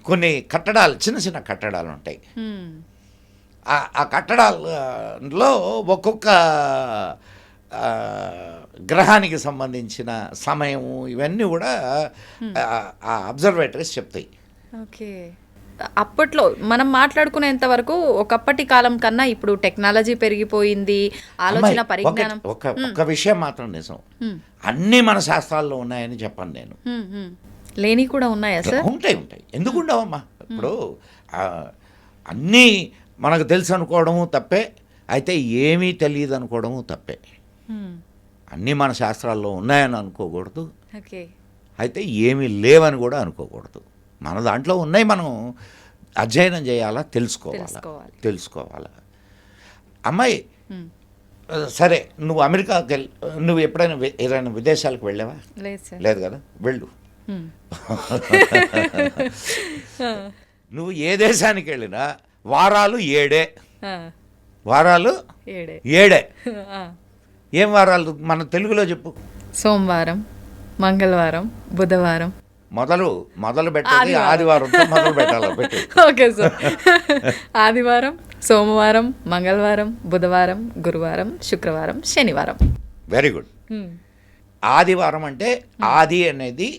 కొన్ని కట్టడాలు, చిన్న చిన్న కట్టడాలు ఉంటాయి. ఆ కట్టడాల్లో ఒక్కొక్క గ్రహానికి సంబంధించిన సమయము ఇవన్నీ కూడా ఆ అబ్జర్వేటరీస్ చెప్తాయి. ఓకే. అప్పట్లో మనం మాట్లాడుకునేంత వరకు ఒకప్పటి కాలం కన్నా ఇప్పుడు టెక్నాలజీ పెరిగిపోయింది, ఆలోచన పరిజ్ఞానం. ఒక విషయం మాత్రం నిజం, అన్నీ మన శాస్త్రాల్లో ఉన్నాయని చెప్పను నేను. లేని కూడా ఉన్నాయా సార్? ఉంటాయి. ఎందుకు ఉండవమ్మా? ఇప్పుడు అన్నీ మనకు తెలుసు అనుకోవడము తప్పే, అయితే ఏమీ తెలియదు అనుకోవడము తప్పే. అన్నీ మన శాస్త్రాల్లో ఉన్నాయని అనుకోకూడదు, అయితే ఏమీ లేవని కూడా అనుకోకూడదు. మన దాంట్లో ఉన్నాయి, మనం అధ్యయనం చేయాలా, తెలుసుకోవాలా. అమ్మాయి సరే, నువ్వు అమెరికాకి నువ్వు ఎప్పుడైనా ఏదైనా విదేశాలకు వెళ్ళావా? లేదు కదా, వెళ్ళు. నువ్వు ఏ దేశానికి వెళ్ళినా వారాలు 7. వారాలు 7. ఏం వారాలు మన తెలుగులో చెప్పు? సోమవారం, మంగళవారం, బుధవారం. మొదలు పెట్టాలి ఆదివారంతో మొదలు పెట్టాలి. Okay sir. ఆదివారం, సోమవారం, మంగళవారం, బుధవారం, గురువారం, శుక్రవారం, శనివారం. Very good. ఆదివారం అంటే ఆది అనేది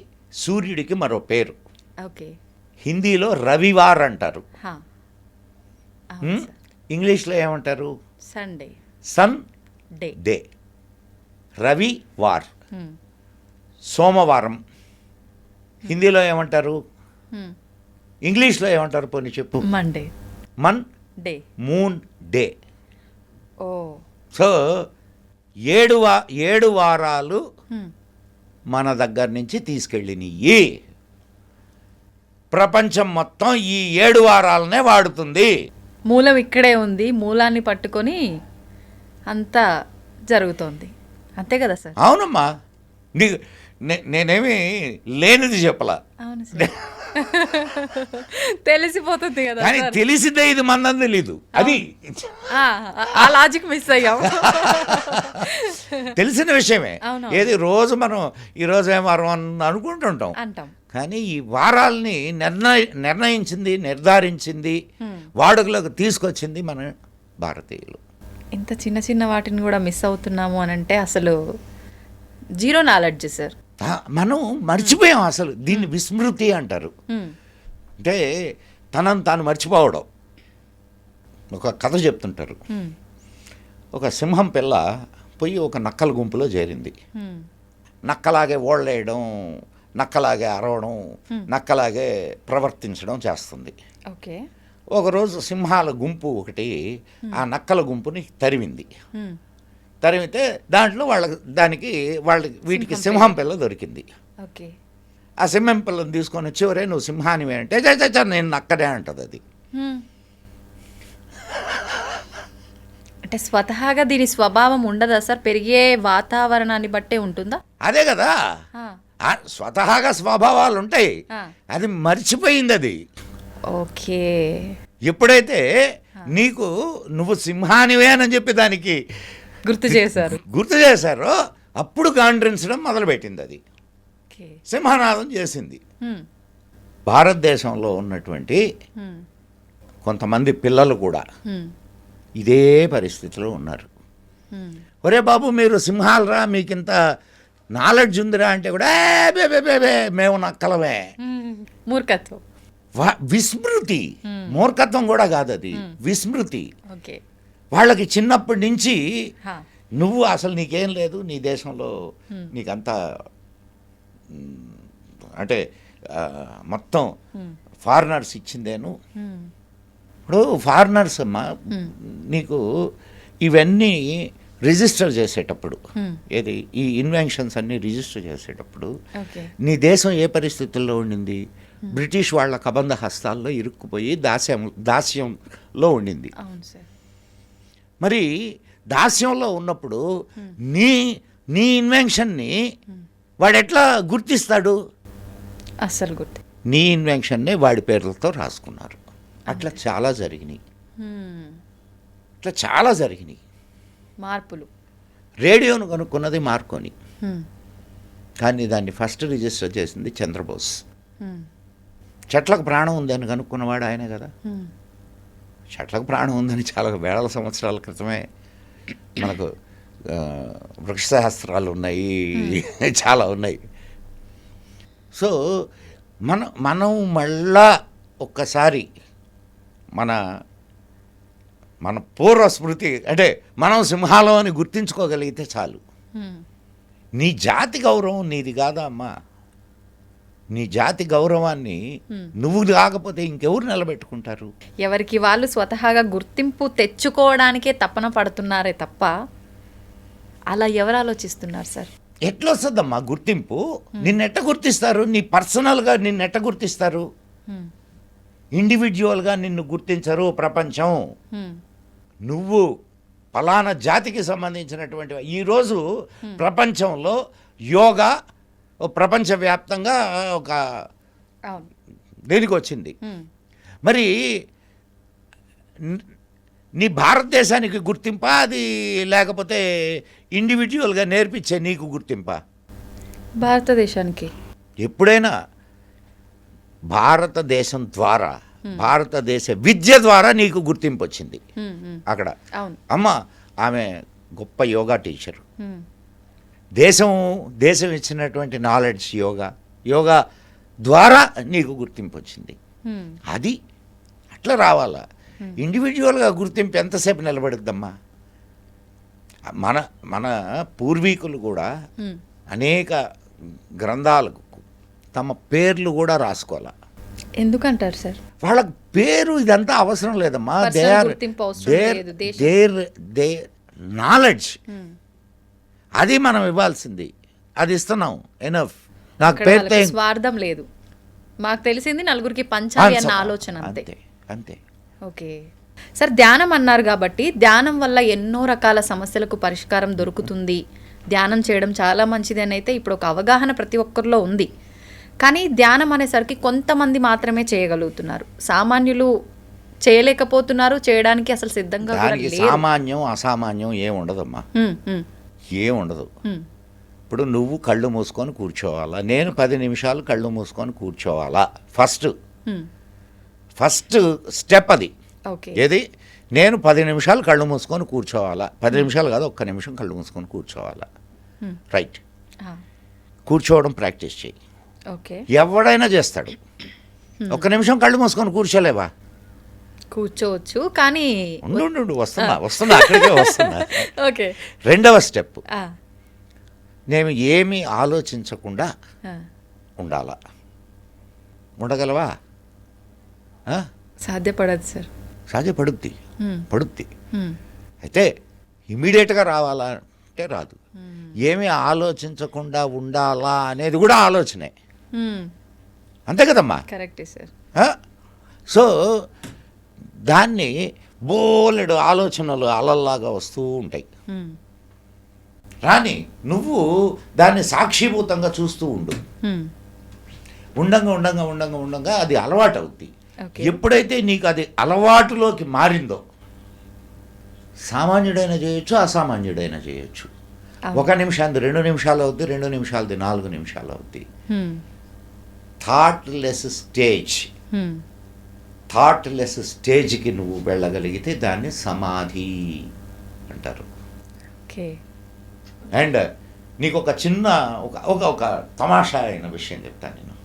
సూర్యుడికి మరో పేరు. ఓకే. హిందీలో రవివార్ అంటారు, ఇంగ్లీష్లో ఏమంటారు? Sunday. రవివార్. సోమవారం హిందీలో ఏమంటారు? ఇంగ్లీష్లో ఏమంటారు? పోనీ చెప్పు. Moon day. సో 7 వారాలు మన దగ్గర నుంచి తీసుకెళ్ళినవి. ప్రపంచం మొత్తం ఈ 7 వారాలనే వాడుతుంది. మూలం ఇక్కడే ఉంది, మూలాన్ని పట్టుకొని అంతా జరుగుతోంది, అంతే కదా సార్? అవునమ్మా, నేనేమి లేనిది చెప్పలా. అవును సార్. తెలిసిపోతుంది కదా. కానీ తెలిసిందే, ఇది మందని తెలీదు, అది ఆ లాజిక్ మిస్ అయ్యాం. తెలిసిన విషయమే. ఏది రోజు మనం ఈరోజు ఏం వారం అని అనుకుంటుంటాం, కానీ ఈ వారాల్ని నిర్ధారించింది వాడుకలోకి తీసుకొచ్చింది మన భారతీయులు. ఇంత చిన్న చిన్న వాటిని కూడా మిస్ అవుతున్నాము అని అంటే అసలు జీరో నాలెడ్జ్ సార్. మనం మర్చిపోయాం అసలు. దీన్ని విస్మృతి అంటారు. అంటే తనను తాను మర్చిపోవడం. ఒక కథ చెప్తుంటారు. ఒక సింహం పిల్ల పోయి ఒక నక్కల గుంపులో చేరింది. నక్కలాగే ఓళ్ళేయడం, నక్కలాగే అరవడం, నక్కలాగే ప్రవర్తించడం చేస్తుంది. ఓకే. ఒకరోజు సింహాల గుంపు ఒకటి ఆ నక్కల గుంపుని తరిమింది. తరిమితే దాంట్లో వీటికి సింహం పిల్ల దొరికింది. ఆ సింహం పిల్లని తీసుకొని వచ్చి, ఒరే నువ్వు సింహానివే అంటే, నేను నక్కనే అంటది అది. అంటే స్వతహాగా దీని స్వభావం ఉండదా సార్? పెరిగే వాతావరణాన్ని బట్టే ఉంటుందా? అదే కదా, స్వతహాగా స్వభావాలు ఉంటాయి, అది మర్చిపోయింది అది. ఓకే. ఎప్పుడైతే నువ్వు సింహానివే అని చెప్పి దానికి గుర్తు చేశారో అప్పుడు గాండ్రించడం మొదలుపెట్టింది. అది సింహనాదం చేసింది. భారతదేశంలో ఉన్నటువంటి కొంతమంది పిల్లలు కూడా ఇదే పరిస్థితిలో ఉన్నారు. ఒరే బాబు మీరు సింహాలరా, మీకింత నాలెడ్జ్ ఉందిరా అంటే కూడా మేము నక్కలమే. మూర్ఖత్వం, విస్మృతి. మూర్ఖత్వం కూడా కాదు, అది విస్మృతి. వాళ్ళకి చిన్నప్పటి నుంచి నువ్వు అసలు నీకేం లేదు, నీ దేశంలో నీకంతా అంటే మొత్తం ఫారినర్స్ ఇచ్చిందేను. ఇప్పుడు ఫారినర్స్ అమ్మా నీకు ఇవన్నీ రిజిస్టర్ చేసేటప్పుడు Hmm. ఏది ఈ ఇన్వెన్షన్స్ అన్నీ రిజిస్టర్ చేసేటప్పుడు ఓకే. నీ దేశం ఏ పరిస్థితుల్లో ఉండింది? బ్రిటిష్ వాళ్ళ కబంధ హస్తాల్లో ఇరుక్కుపోయి దాస్యంలో ఉండింది. అవును సార్. మరి దాస్యంలో ఉన్నప్పుడు నీ నీ ఇన్వెన్షన్ని వాడు ఎట్లా గుర్తిస్తాడు? అస్సలు గుర్తు. నీ ఇన్వెన్షన్నే వాడి పేర్లతో రాసుకున్నారు. అట్లా చాలా జరిగినాయి. ఇట్లా చాలా జరిగినాయి. మార్పులు. రేడియోను కనుక్కున్నది మార్కోని, Hmm. కానీ దాన్ని ఫస్ట్ రిజిస్టర్ చేసింది చంద్రబోస్. Hmm. చెట్లకు ప్రాణం ఉందని కనుక్కున్నవాడు ఆయనే కదా. Hmm. చెట్లకు ప్రాణం ఉందని చాలా వేల సంవత్సరాల క్రితమే మనకు వృక్షశాస్త్రాలు ఉన్నాయి, చాలా ఉన్నాయి. సో మనం మళ్ళా ఒక్కసారి మన పూర్వ స్మృతి అంటే మనం సింహాలం అని గుర్తించుకోగలిగితే చాలు. Hmm. నీ జాతి గౌరవం నీది కాదా అమ్మా? నీ జాతి గౌరవాన్ని నువ్వు కాకపోతే ఇంకెవరు నిలబెట్టుకుంటారు? ఎవరికి వాళ్ళు స్వతహాగా గుర్తింపు తెచ్చుకోవడానికే తపన పడుతున్నారే తప్ప అలా ఎవరు ఆలోచిస్తున్నారు సార్? ఎట్లా వస్తుందమ్మా గుర్తింపు? నిన్నెట్ట గుర్తిస్తారు? నీ పర్సనల్గా నిన్నెట్ట గుర్తిస్తారు? Hmm. ఇండివిజువల్గా నిన్ను గుర్తించరు ప్రపంచం. Hmm. నువ్వు ఫలానా జాతికి సంబంధించినటువంటి ఈరోజు ప్రపంచంలో యోగా ప్రపంచవ్యాప్తంగా ఒక అవును. దేనికి వచ్చింది. Hmm. మరి నీ భారతదేశానికి గుర్తింపా అది, లేకపోతే ఇండివిజువల్గా నేర్పించే నీకు గుర్తింపా? భారతదేశానికి. ఎప్పుడైనా భారతదేశం ద్వారా, భారతదేశ విద్య ద్వారా నీకు గుర్తింపు వచ్చింది. Hmm. Hmm. అక్కడ అవును. అమ్మ ఆమె గొప్ప యోగా టీచరు. Hmm. దేశం ఇచ్చినటువంటి నాలెడ్జ్ యోగా ద్వారా నీకు గుర్తింపు వచ్చింది. Hmm. అది అట్లా రావాలా. ఇండివిజువల్గా గుర్తింపు ఎంతసేపు నిలబడుద్దమ్మా? మన పూర్వీకులు కూడా Hmm. అనేక గ్రంథాలకు తమ పేర్లు కూడా రాసుకోవాలా. ఎందుకంటారు సార్? వాళ్ళకి పేరు ఇదంతా అవసరం లేదమ్మా. Personal గుర్తింపు అవసరం లేదు, దేర్ నాలెడ్జ్ Hmm. అది మనం ఇవ్వాల్సింది. అది ఇస్తున్నాం ఎనఫ్. నాకు అక్కడ పేరుతో వాళ్ళకి స్వార్థం లేదు. మాకు తెలిసింది నలుగురికి పంచాలి అన్న ఆలోచన అంతే. అంతే. ఓకే సార్, ధ్యానం అన్నారు కాబట్టి ధ్యానం వల్ల ఎన్నో రకాల సమస్యలకు పరిష్కారం దొరుకుతుంది, ధ్యానం చేయడం చాలా మంచిది అని అయితే ఇప్పుడు ఒక అవగాహన ప్రతి ఒక్కరిలో ఉంది. కానీ ధ్యానం అనేసరికి కొంతమంది మాత్రమే చేయగలుగుతున్నారు, సామాన్యులు చేయలేకపోతున్నారు, చేయడానికి అసలు సిద్ధంగా కూడా దానికి లేరు. సామాన్యం అసామాన్యం ఏం ఉండదమ్మా, ఏం ఉండదు. ఇప్పుడు నువ్వు కళ్ళు మూసుకొని కూర్చోవాలా, నేను 10 నిమిషాలు కళ్ళు మూసుకొని కూర్చోవాలా. ఫస్ట్ స్టెప్ అది. ఓకే. ఏది? నేను 10 నిమిషాలు కళ్ళు మూసుకొని కూర్చోవాలా. 10 నిమిషాలు కాదు, 1 నిమిషం కళ్ళు మూసుకొని కూర్చోవాలా. రైట్. కూర్చోవడం ప్రాక్టీస్ చేయి. ఓకే. ఎవడైనా చేస్తాడు. 1 నిమిషం కళ్ళు మూసుకొని కూర్చోలేవా? కూర్చోవచ్చు, కానీ ఉండు వస్తున్నా అక్కడికే వస్తున్నా. ఓకే. రెండవ స్టెప్, నేను ఏమీ ఆలోచించకుండా ఉండాలా. ఉండగలవా? సాధ్యపడదు సార్. సాధ్యపడుద్ది. అయితే ఇమీడియట్గా రావాలా అంటే రాదు. ఏమీ ఆలోచించకుండా ఉండాలా అనేది కూడా ఆలోచనే, అంతే కదమ్మా? కరెక్టే సార్. సో దాన్ని బోలెడు ఆలోచనలు అలల్లాగా వస్తూ ఉంటాయి. రాని నువ్వు దాన్ని సాక్షిభూతంగా చూస్తూ ఉండు. ఉండంగా అది అలవాటు అవుద్ది. ఎప్పుడైతే నీకు అది అలవాటులోకి మారిందో, సామాన్యుడైనా చేయొచ్చు, అసామాన్యుడైనా చేయొచ్చు. 1 నిమిషానికి 2 నిమిషాలు అవుద్ది, 2 నిమిషాలది 4 నిమిషాలు అవుద్ది. థాట్లెస్ స్టేజ్కి నువ్వు వెళ్ళగలిగితే దాన్ని సమాధి అంటారు. అండ్ నీకు ఒక చిన్న ఒక తమాషా అయిన విషయం చెప్తాను. నేను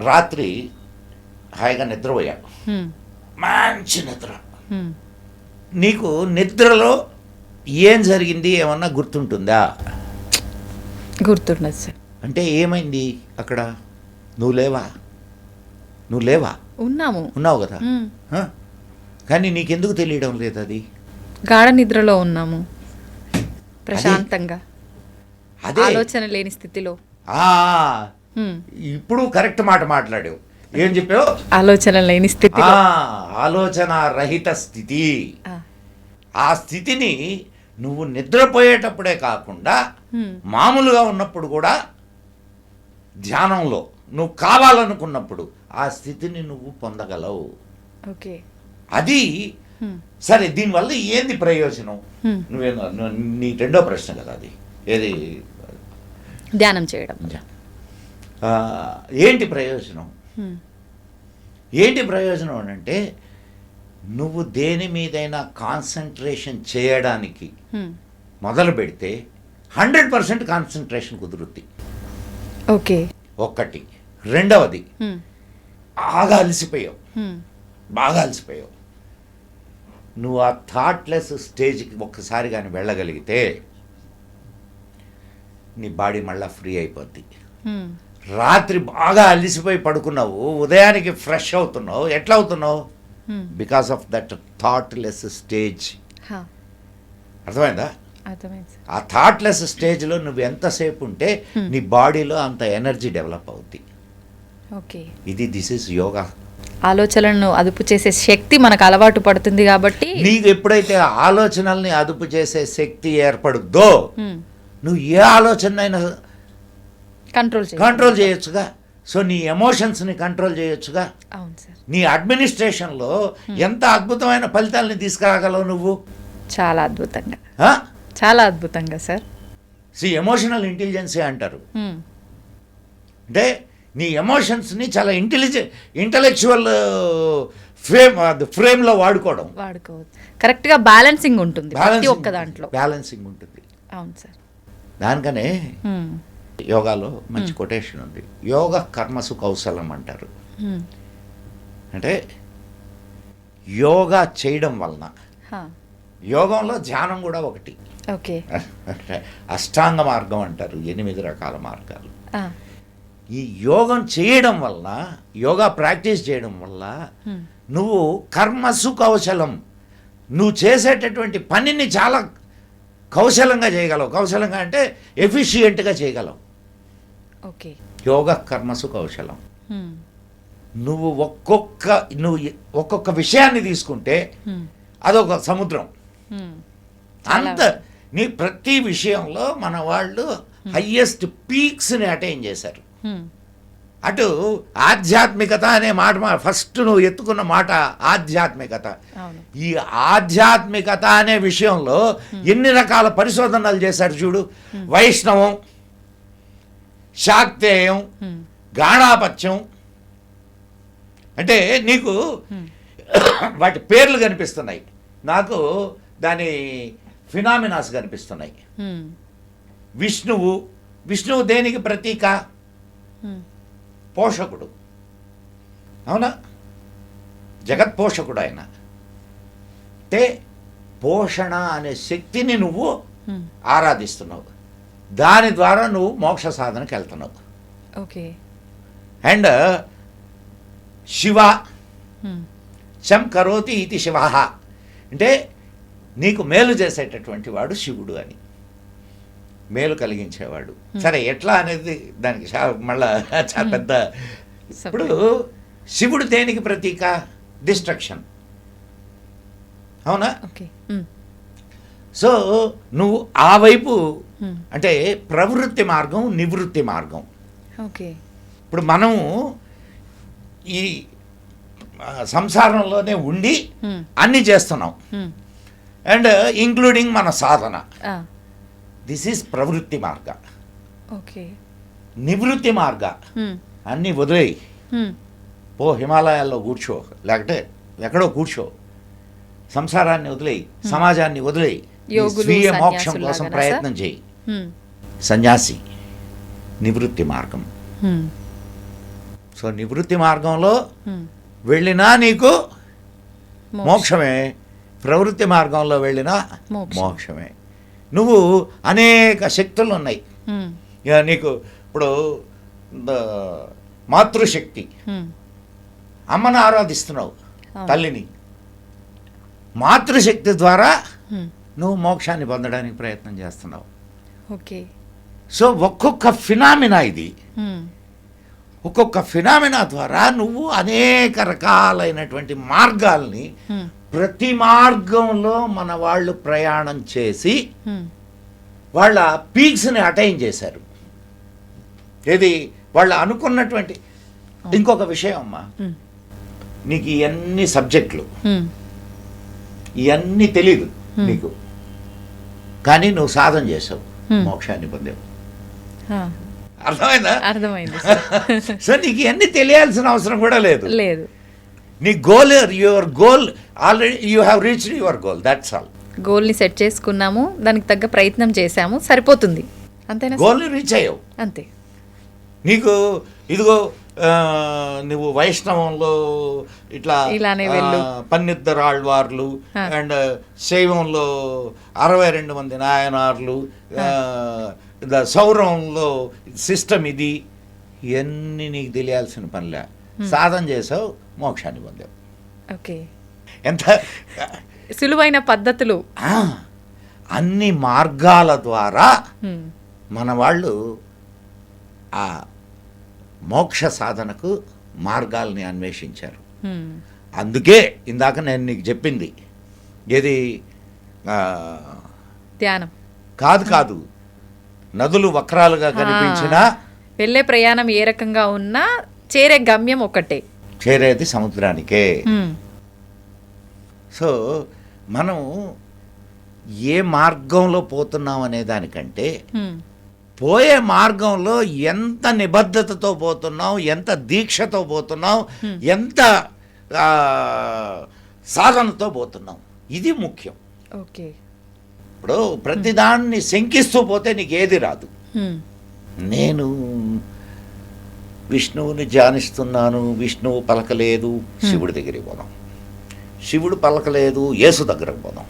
రాత్రి హాయిగా నిద్రపోయాను, మంచి నిద్ర. నీకు నిద్రలో ఏం జరిగింది ఏమన్నా గుర్తుంటుందా? గుర్తుండదు సార్. అంటే ఏమైంది అక్కడ? నువ్వు లేవా? ఉన్నావు కదా. కానీ నీకెందుకు తెలియడం లేదు? అది గాఢ నిద్రలో ఉన్నాము. ప్రశాంతంగా, అదే ఆలోచన లేని స్థితిలో. ఆ, ఇప్పుడు కరెక్ట్ మాట మాట్లాడావు. ఏం చెప్పావు? ఆలోచన లేని స్థితిలో. ఆలోచన రహిత స్థితి. ఆ స్థితిని నువ్వు నిద్రపోయేటప్పుడే కాకుండా మామూలుగా ఉన్నప్పుడు కూడా ధ్యానంలో నువ్వు కావాలనుకున్నప్పుడు ఆ స్థితిని నువ్వు పొందగలవు. ఓకే, అది సరే. దీనివల్ల ఏంది ప్రయోజనం? నీ రెండో ప్రశ్న కదా అది. ఏది? ధ్యానం చేయడం. ఏంటి ప్రయోజనం? ఏంటి ప్రయోజనం అని అంటే, నువ్వు దేని మీదైనా కాన్సన్ట్రేషన్ చేయడానికి మొదలు పెడితే 100% కాన్సన్ట్రేషన్ కుదురుద్ది. ఓకే, ఒక్కటి. రెండవది, బాగా అలసిపోయావు, బాగా అలసిపోయావు. నువ్వు ఆ థాట్లెస్ స్టేజ్కి ఒక్కసారి కానీ వెళ్ళగలిగితే నీ బాడీ మళ్ళీ ఫ్రీ అయిపోద్ది. రాత్రి బాగా అలిసిపోయి పడుకున్నావు, ఉదయానికి ఫ్రెష్ అవుతున్నావు. ఎట్లా అవుతున్నావు? Because of that thoughtless stage. అర్థమైందా? ఆ థాట్లెస్ స్టేజ్లో నువ్వు ఎంతసేపు ఉంటే నీ బాడీలో అంత ఎనర్జీ డెవలప్ అవుద్ది. Okay, this is yoga. ఆలోచనలను అదుపు చేసే శక్తి మనకు అలవాటు పడుతుంది కాబట్టి. నీకు ఎప్పుడైతే ఆలోచనల్ని అదుపు చేసే శక్తి ఏర్పడుద్దో, నువ్వు ఏ ఆలోచనైనా కంట్రోల్ చేయొచ్చుగా. సో నీ ఎమోషన్స్ని కంట్రోల్ చేయొచ్చుగా. అవును సార్. నీ అడ్మినిస్ట్రేషన్లో ఎంత అద్భుతమైన ఫలితాలని తీసుకురాగలవు నువ్వు. చాలా అద్భుతంగా, చాలా అద్భుతంగా సార్. ఎమోషనల్ ఇంటెలిజెన్సీ అంటారు. అంటే నీ ఎమోషన్స్ని చాలా ఇంటలెక్చువల్ ఫ్రేమ్లో వాడుకోవచ్చు. కరెక్ట్గా బ్యాలెన్సింగ్ ఉంటుంది ప్రతి ఒక్క దాంట్లో. బ్యాలెన్సింగ్ ఉంటుంది. అవును సార్. దానికనే యోగాలో మంచి కొటేషన్ ఉంది. యోగ కర్మసు కౌశలం అంటారు. అంటే యోగా చేయడం వలన, యోగంలో ధ్యానం కూడా ఒకటి. ఓకే, అష్టాంగ మార్గం అంటారు, 8 రకాల మార్గాలు. ఈ యోగం చేయడం వల్ల, యోగా ప్రాక్టీస్ చేయడం వల్ల నువ్వు కర్మసు కౌశలం, నువ్వు చేసేటటువంటి పనిని చాలా కౌశలంగా చేయగలవు. కౌశలంగా అంటే ఎఫిషియెంట్గా చేయగలవు. ఓకే, యోగ కర్మసు కౌశలం. నువ్వు ఒక్కొక్క విషయాన్ని తీసుకుంటే అదొక సముద్రం. అంత నీ ప్రతి విషయంలో మన వాళ్ళు హయ్యెస్ట్ పీక్స్ని అటైన్ చేశారు. అటు ఆధ్యాత్మికత అనే మాట, ఫస్ట్ నువ్వు ఎత్తుకున్న మాట ఆధ్యాత్మికత. ఈ ఆధ్యాత్మికత అనే విషయంలో ఎన్ని రకాల పరిశోధనలు చేశారు చూడు. వైష్ణవం, శాక్తేయం, గాణాపత్యం. అంటే నీకు వాటి పేర్లు కనిపిస్తున్నాయి, నాకు దాని ఫినామినాస్ కనిపిస్తున్నాయి. విష్ణువు దేనికి ప్రతీక? పోషకుడు. అవునా? జగత్ పోషకుడు ఆయన. అంటే పోషణ అనే శక్తిని నువ్వు ఆరాధిస్తున్నావు. దాని ద్వారా నువ్వు మోక్ష సాధనకి వెళ్తున్నావు. ఓకే. అండ్ శివ, శం కరోతి ఇది శివ. అంటే నీకు మేలు చేసేటటువంటి వాడు శివుడు అని, మేలు కలిగించేవాడు. సరే, ఎట్లా అనేది దానికి మళ్ళా చాలా పెద్ద. ఇప్పుడు శివుడు దేనికి ప్రతీక? డిస్ట్రక్షన్. అవునా? సో నువ్వు ఆ వైపు, అంటే ప్రవృత్తి మార్గం, నివృత్తి మార్గం. ఓకే. ఇప్పుడు మనము ఈ సంసారంలోనే ఉండి అన్నీ చేస్తున్నాం, అండ్ ఇంక్లూడింగ్ మన సాధన. దిస్ ఈజ్ ప్రవృత్తి మార్గ. ఓకే. నివృత్తి మార్గ, అన్నీ వదిలేయి, పో హిమాలయాల్లో కూర్చో, లేకపోతే ఎక్కడో కూర్చో, సంసారాన్ని వదిలేయి, సమాజాన్ని వదిలేయి, స్వీయ మోక్షం కోసం ప్రయత్నం చేయి. సన్యాసి నివృత్తి మార్గం. సో నివృత్తి మార్గంలో వెళ్ళినా నీకు మోక్షమే, ప్రవృత్తి మార్గంలో వెళ్ళినా మోక్షమే. నువ్వు అనేక శక్తులు ఉన్నాయి. నీకు ఇప్పుడు మాతృశక్తి, అమ్మను ఆరాధిస్తున్నావు, తల్లిని. మాతృశక్తి ద్వారా నువ్వు మోక్షాన్ని పొందడానికి ప్రయత్నం చేస్తున్నావు. ఓకే. సో ఒక్కొక్క ఫినామినా ఇది, ఒక్కొక్క ఫినామినా ద్వారా నువ్వు అనేక రకాలైనటువంటి మార్గాల్ని ప్రతి మార్గంలో మన వాళ్ళు ప్రయాణం చేసి వాళ్ళ పీక్స్ని అటైన్ చేశారు. ఏది వాళ్ళు అనుకున్నటువంటి. ఇంకొక విషయం అమ్మా, నీకు ఇవన్నీ సబ్జెక్టులు ఇవన్నీ తెలీదు నీకు, కానీ నువ్వు సాధన చేసావు, మోక్షాన్ని పొందావు. అర్థమైందా? అర్థమైంది. సో నీకు ఇవన్నీ తెలియాల్సిన అవసరం కూడా లేదు. లేదు. నీ goal, your goal already you have reached your goal, that's all. గోల్ని సెట్ చేసుకున్నాము, దానికి తగ్గ ప్రయత్నం చేశాము, సరిపోతుంది. అంతేనా? గోల్ని రీచ్ అయ్యావు అంతే. నీకు ఇదిగో నువ్వు వైష్ణవంలో ఇలానే వెళ్ళు, పన్నిద్దరు ఆళ్వార్లు, అండ్ శైవంలో 62 మంది నాయనార్లు, సౌరంలో సిస్టమ్ ఇది, ఇవన్నీ నీకు తెలియాల్సిన పనిలే. సాధన చేసావు, మోక్షాన్ని పొందావు. ఓకే. ఎంత సులువైన పద్ధతులు. అన్ని మార్గాల ద్వారా మన వాళ్ళు ఆ మోక్ష సాధనకు మార్గాల్ని అన్వేషించారు. అందుకే ఇందాక నేను నీకు చెప్పింది ఏది, ధ్యానం కాదు, నదులు వక్రాలుగా కనిపించినా వెళ్ళే ప్రయాణం ఏ రకంగా ఉన్నా చేరే గమ్యం ఒకటే, చేరేది సముద్రానికే. సో మనం ఏ మార్గంలో పోతున్నాం అనే దానికంటే పోయే మార్గంలో ఎంత నిబద్ధతతో పోతున్నాం, ఎంత దీక్షతో పోతున్నాం, ఎంత సాధనతో పోతున్నాం, ఇది ముఖ్యం. ఓకే. ఇప్పుడు ప్రతిదాన్ని శంకిస్తూ పోతే నీకు ఏది రాదు. నేను విష్ణువుని ధ్యానిస్తున్నాను, విష్ణువు పలకలేదు, శివుడి దగ్గరికి పోదాం. శివుడు పలకలేదు, యేసు దగ్గరకు పోదాం.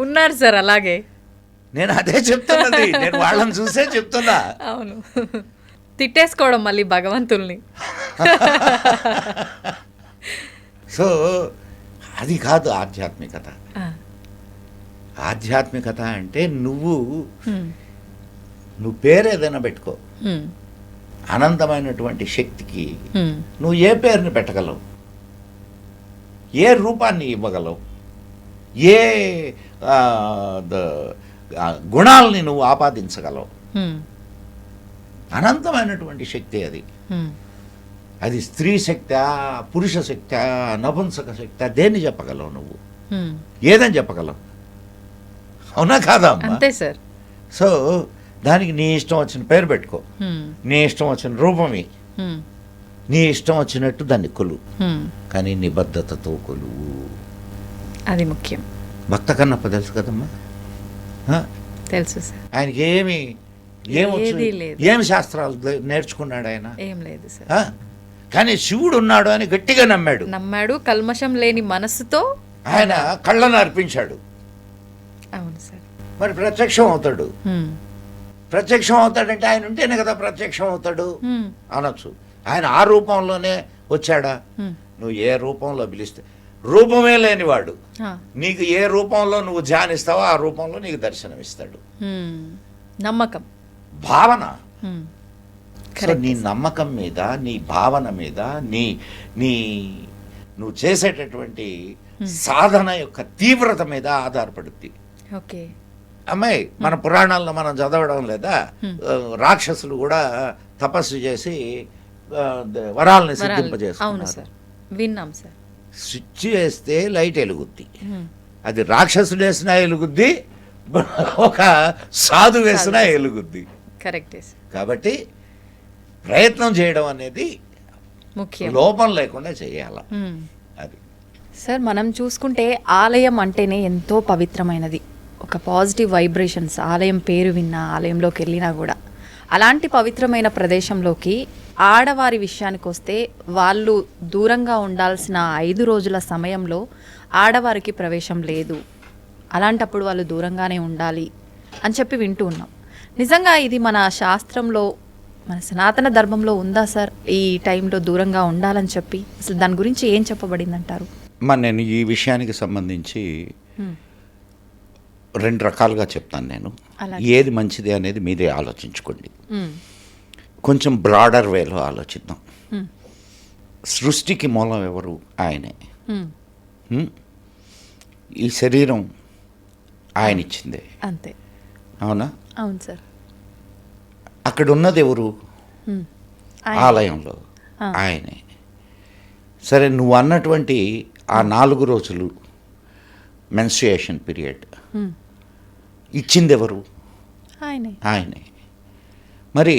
ఉన్నారు సార్ అలాగే. నేను అదే చెప్తున్నది, నేను వాళ్ళని చూసే చెప్తున్నా. అవును, తిట్టేసుకోవడం మళ్ళీ భగవంతుల్ని. సో అది కాదు ఆధ్యాత్మికత. ఆధ్యాత్మికత అంటే నువ్వు పేరు ఏదైనా పెట్టుకో, అనంతమైనటువంటి శక్తికి నువ్వు ఏ పేరుని పెట్టగలవు, ఏ రూపాన్ని ఇవ్వగలవు, ఏ గుణాలని నువ్వు ఆపాదించగలవు. అనంతమైనటువంటి శక్తి అది. అది స్త్రీ శక్తి, పురుష శక్తి, నపుంసక శక్తి, దేన్ని చెప్పగలవు నువ్వు? ఏదని చెప్పగలవు? అవునా కాదా? అంతే సార్. సో దానికి నీ ఇష్టం వచ్చిన పేరు పెట్టుకో, నీ ఇష్టం వచ్చిన రూపమే, నీ ఇష్టం వచ్చినట్టు దాన్ని కొలువు, కానీ నిబద్ధతతో కొలువు. అది ముఖ్యం. భక్త కన్నప్ప తెలుసు కదమ్మా, తెలుసు సార్. ఆయనకి ఏమి శాస్త్రాలు నేర్చుకున్నాడు ఆయన? ఏం లేదు సార్. కానీ శివుడు ఉన్నాడు అని గట్టిగా నమ్మాడు. కల్మషం లేని మనసుతో ఆయన కళ్ళను అర్పించాడు. అవును సార్. మరి ప్రత్యక్షం అవుతాడు. ప్రత్యక్షం అవుతాడంటే ఆయన ఉంటేనే కదా ప్రత్యక్షం అవుతాడు అనొచ్చు. ఆయన ఆ రూపంలోనే వచ్చాడా? నువ్వు ఏ రూపంలో పిలిస్తే, రూపమే లేనివాడు నీకు ఏ రూపంలో నువ్వు ధ్యానిస్తావో ఆ రూపంలో నీకు దర్శనం ఇస్తాడు. నమ్మకం, భావన. సో నీ నమ్మకం మీద, నీ భావన మీద, నువ్వు చేసేటటువంటి సాధన యొక్క తీవ్రత మీద ఆధారపడుద్ది. ఓకే. అమ్మాయి, మన పురాణాల్లో మనం చదవడం లేదా, రాక్షసులు కూడా తపస్సు చేసి వరాలని సిద్ధింపజేసుకున్నారు. విన్నాం సార్. స్విచ్ వేస్తే లైట్ వెలుగుద్ది. అది రాక్షసుడు వేసినా వెలుగుద్ది, ఒక సాధు వేసినా వెలుగుద్ది. కరెక్టే. కాబట్టి ప్రయత్నం చేయడం అనేది ముఖ్యం, లోపం లేకుండా చేయాలి. అది సార్, మనం చూసుకుంటే ఆలయం అంటేనే ఎంతో పవిత్రమైనది. ఒక పాజిటివ్ వైబ్రేషన్స్, ఆలయం పేరు విన్నా, ఆలయంలోకి వెళ్ళినా కూడా. అలాంటి పవిత్రమైన ప్రదేశంలోకి ఆడవారి విషయానికి వస్తే వాళ్ళు దూరంగా ఉండాల్సిన 5 రోజుల సమయంలో ఆడవారికి ప్రవేశం లేదు. అలాంటప్పుడు వాళ్ళు దూరంగానే ఉండాలి అని చెప్పి వింటూ ఉన్నాం. నిజంగా ఇది మన శాస్త్రంలో, మన సనాతన ధర్మంలో ఉందా సార్ ఈ టైంలో దూరంగా ఉండాలని చెప్పి? అసలు దాని గురించి ఏం చెప్పబడింది అంటారు? మరి నేను ఈ విషయానికి సంబంధించి రెండు రకాలుగా చెప్తాను నేను. అలాగే. ఏది మంచిది అనేది మీరే ఆలోచించుకోండి. కొంచెం బ్రాడర్ వేలో ఆలోచిద్దాం. సృష్టికి మూలం ఎవరు? ఆయనే. ఈ శరీరం ఆయన ఇచ్చిందే, అంతే. అవునా? అవును సార్. అక్కడ ఉన్నది ఎవరు? ఆలయంలో ఆయనే. సరే, నువ్వు అన్నటువంటి ఆ 4 రోజులు మెన్స్ట్రుయేషన్ పీరియడ్ ఇచ్చింది ఎవరు? ఆయనే. మరి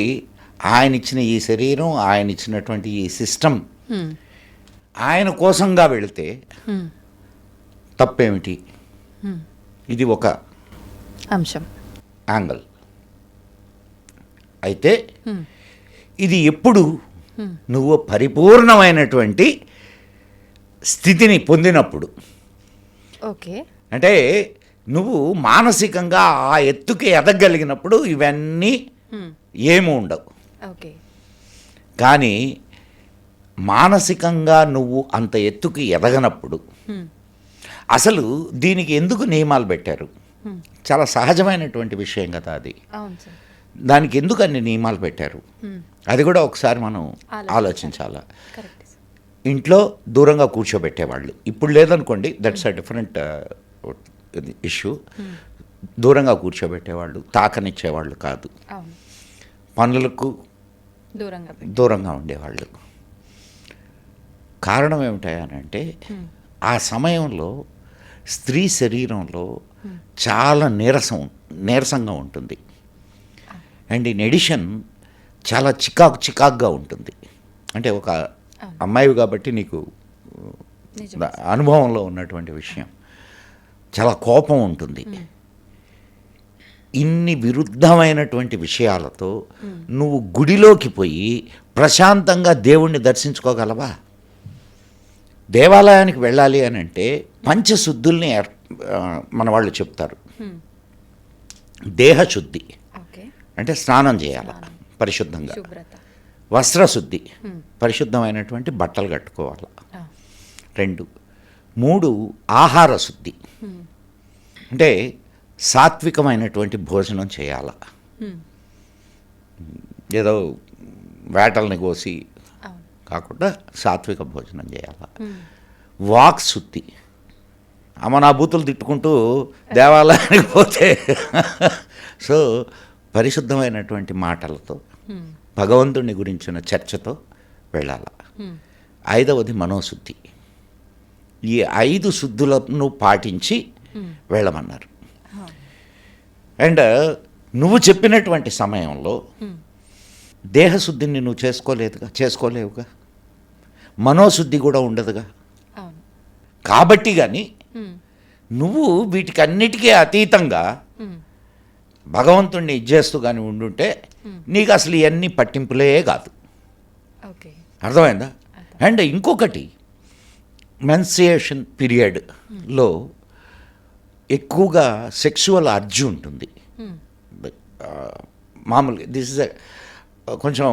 ఆయన ఇచ్చిన ఈ శరీరం, ఆయన ఇచ్చినటువంటి ఈ సిస్టమ్ ఆయన కోసంగా వెళితే తప్పేమిటి? ఇది ఒక అంశం, యాంగిల్. అయితే ఇది ఎప్పుడు నువ్వు పరిపూర్ణమైనటువంటి స్థితిని పొందినప్పుడు, ఓకే, అంటే నువ్వు మానసికంగా ఆ ఎత్తుకి ఎదగలిగినప్పుడు ఇవన్నీ ఏమి ఉండవు. ఓకే. కానీ మానసికంగా నువ్వు అంత ఎత్తుకి ఎదగనప్పుడు అసలు దీనికి ఎందుకు నియమాలు పెట్టారు? చాలా సహజమైనటువంటి విషయం కదా అది. అవును సార్. దానికి ఎందుకు అన్ని నియమాలు పెట్టారు? అది కూడా ఒకసారి మనం ఆలోచించాలా. Correct sir. ఇంట్లో దూరంగా కూర్చోబెట్టేవాళ్ళు, ఇప్పుడు లేదనుకోండి, దట్స్ అ డిఫరెంట్ ఇష్యూ. దూరంగా కూర్చోబెట్టేవాళ్ళు, తాకనిచ్చేవాళ్ళు కాదు. అవును. పనులకు దూరంగా ఉండేవాళ్ళు. కారణం ఏమిటాయనంటే ఆ సమయంలో స్త్రీ శరీరంలో చాలా నీరసంగా ఉంటుంది. అండ్ ఇన్ ఎడిషన్ చాలా చికాకుగా ఉంటుంది. అంటే ఒక అమ్మాయివి కాబట్టి నీకు అనుభవంలో ఉన్నటువంటి విషయం, చాలా కోపం ఉంటుంది. ఇన్ని విరుద్ధమైనటువంటి విషయాలతో నువ్వు గుడిలోకి పోయి ప్రశాంతంగా దేవుణ్ణి దర్శించుకోగలవా? దేవాలయానికి వెళ్ళాలి అని అంటే పంచశుద్ధుల్ని మన వాళ్ళు చెప్తారు. దేహశుద్ధి అంటే స్నానం చేయాలి పరిశుద్ధంగా, వస్త్రశుద్ధి పరిశుద్ధమైనటువంటి బట్టలు కట్టుకోవాలి, 2. 3 ఆహార శుద్ధి అంటే సాత్వికమైనటువంటి భోజనం చేయాల. ఏదో వేటల్ని కోసి కాకుండా సాత్విక భోజనం చేయాల. వాక్ శుద్ధి, నా బూతులు తిట్టుకుంటూ దేవాలయానికి పోతే సో పరిశుద్ధమైనటువంటి మాటలతో భగవంతుని గురించిన చర్చతో వెళ్ళాల. 5వది మనోశుద్ధి. ఈ 5 శుద్ధులను పాటించి వెళ్ళమన్నారు. అండ్ నువ్వు చెప్పినటువంటి సమయంలో దేహశుద్ధిని నువ్వు చేసుకోలేవుగా, మనోశుద్ధి కూడా ఉండదుగా. కాబట్టి కానీ నువ్వు వీటికి అన్నిటికీ అతీతంగా భగవంతుణ్ణి ఇచ్చేస్తూ కానీ ఉండుంటే నీకు అసలు ఇవన్నీ పట్టింపులే కాదు. అర్థమైందా? అండ్ ఇంకొకటి, మెన్స్ట్రుయేషన్ పీరియడ్లో ఎక్కువగా సెక్సువల్ అర్జు ఉంటుంది. మామూలుగా దిస్ ఇస్ కొంచెం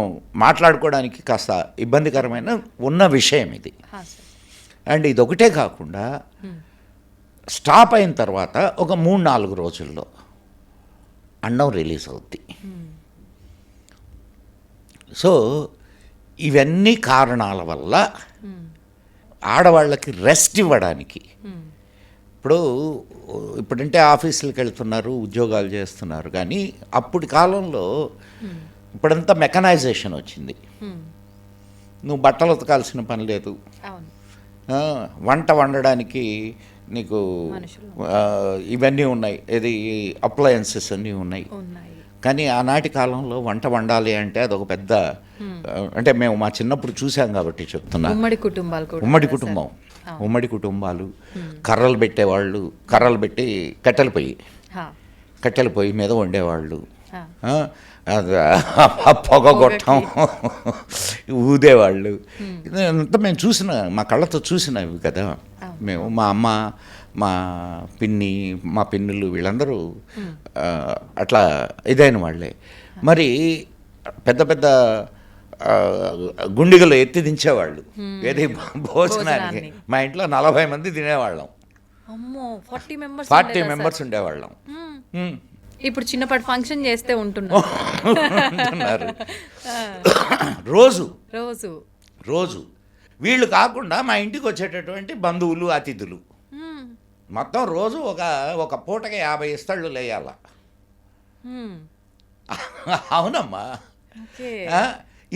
మాట్లాడుకోవడానికి కాస్త ఇబ్బందికరమైన ఉన్న విషయం ఇది. అండ్ ఇదొకటే కాకుండా స్టాప్ అయిన తర్వాత ఒక 3-4 రోజుల్లో అండం రిలీజ్ అవుద్ది. సో ఇవన్నీ కారణాల వల్ల ఆడవాళ్ళకి రెస్ట్ ఇవ్వడానికి, ఇప్పుడంటే ఆఫీసులకు వెళ్తున్నారు, ఉద్యోగాలు చేస్తున్నారు, కానీ అప్పటి కాలంలో ఇప్పుడంతా మెకనైజేషన్ వచ్చింది. నువ్వు బట్టలు ఉతకాల్సిన పని లేదు, వంట వండడానికి నీకు ఇవన్నీ ఉన్నాయి, ఇది అప్లయన్సెస్ అన్నీ ఉన్నాయి. కానీ ఆనాటి కాలంలో వంట వండాలి అంటే అదొక పెద్ద, అంటే మేము మా చిన్నప్పుడు చూసాం కాబట్టి చెప్తున్నా. ఉమ్మడి కుటుంబాలు కర్రలు పెట్టేవాళ్ళు, కర్రలు పెట్టి కట్టెల పొయ్యి మీద వండేవాళ్ళు, పొగ గొట్టం ఊదేవాళ్ళు. ఇదంతా మేము మా కళ్ళతో చూసినవి కదా. మేము మా అమ్మ, మా పిన్నులు వీళ్ళందరూ అట్లా ఇదైన వాళ్ళే. మరి పెద్ద పెద్ద గుండిగలు ఎత్తి దించేవాళ్ళు ఏది భోజనానికి. భోజనాన్ని. మా ఇంట్లో 40 మంది తినేవాళ్ళం, అమ్మో 40 మెంబర్స్ 40 మెంబర్స్ ఉండేవాళ్ళం. ఇప్పుడు చిన్నపాటి ఫంక్షన్ చేస్తే ఉంటున్నారు ఉంటున్నారు. రోజు రోజు రోజు వీళ్ళు కాకుండా మా ఇంటికి వచ్చేటటువంటి బంధువులు, అతిథులు మొత్తం రోజు ఒక పూటకి 50 ఇస్తళ్ళు లేయాల. అవునమ్మా. ఓకే.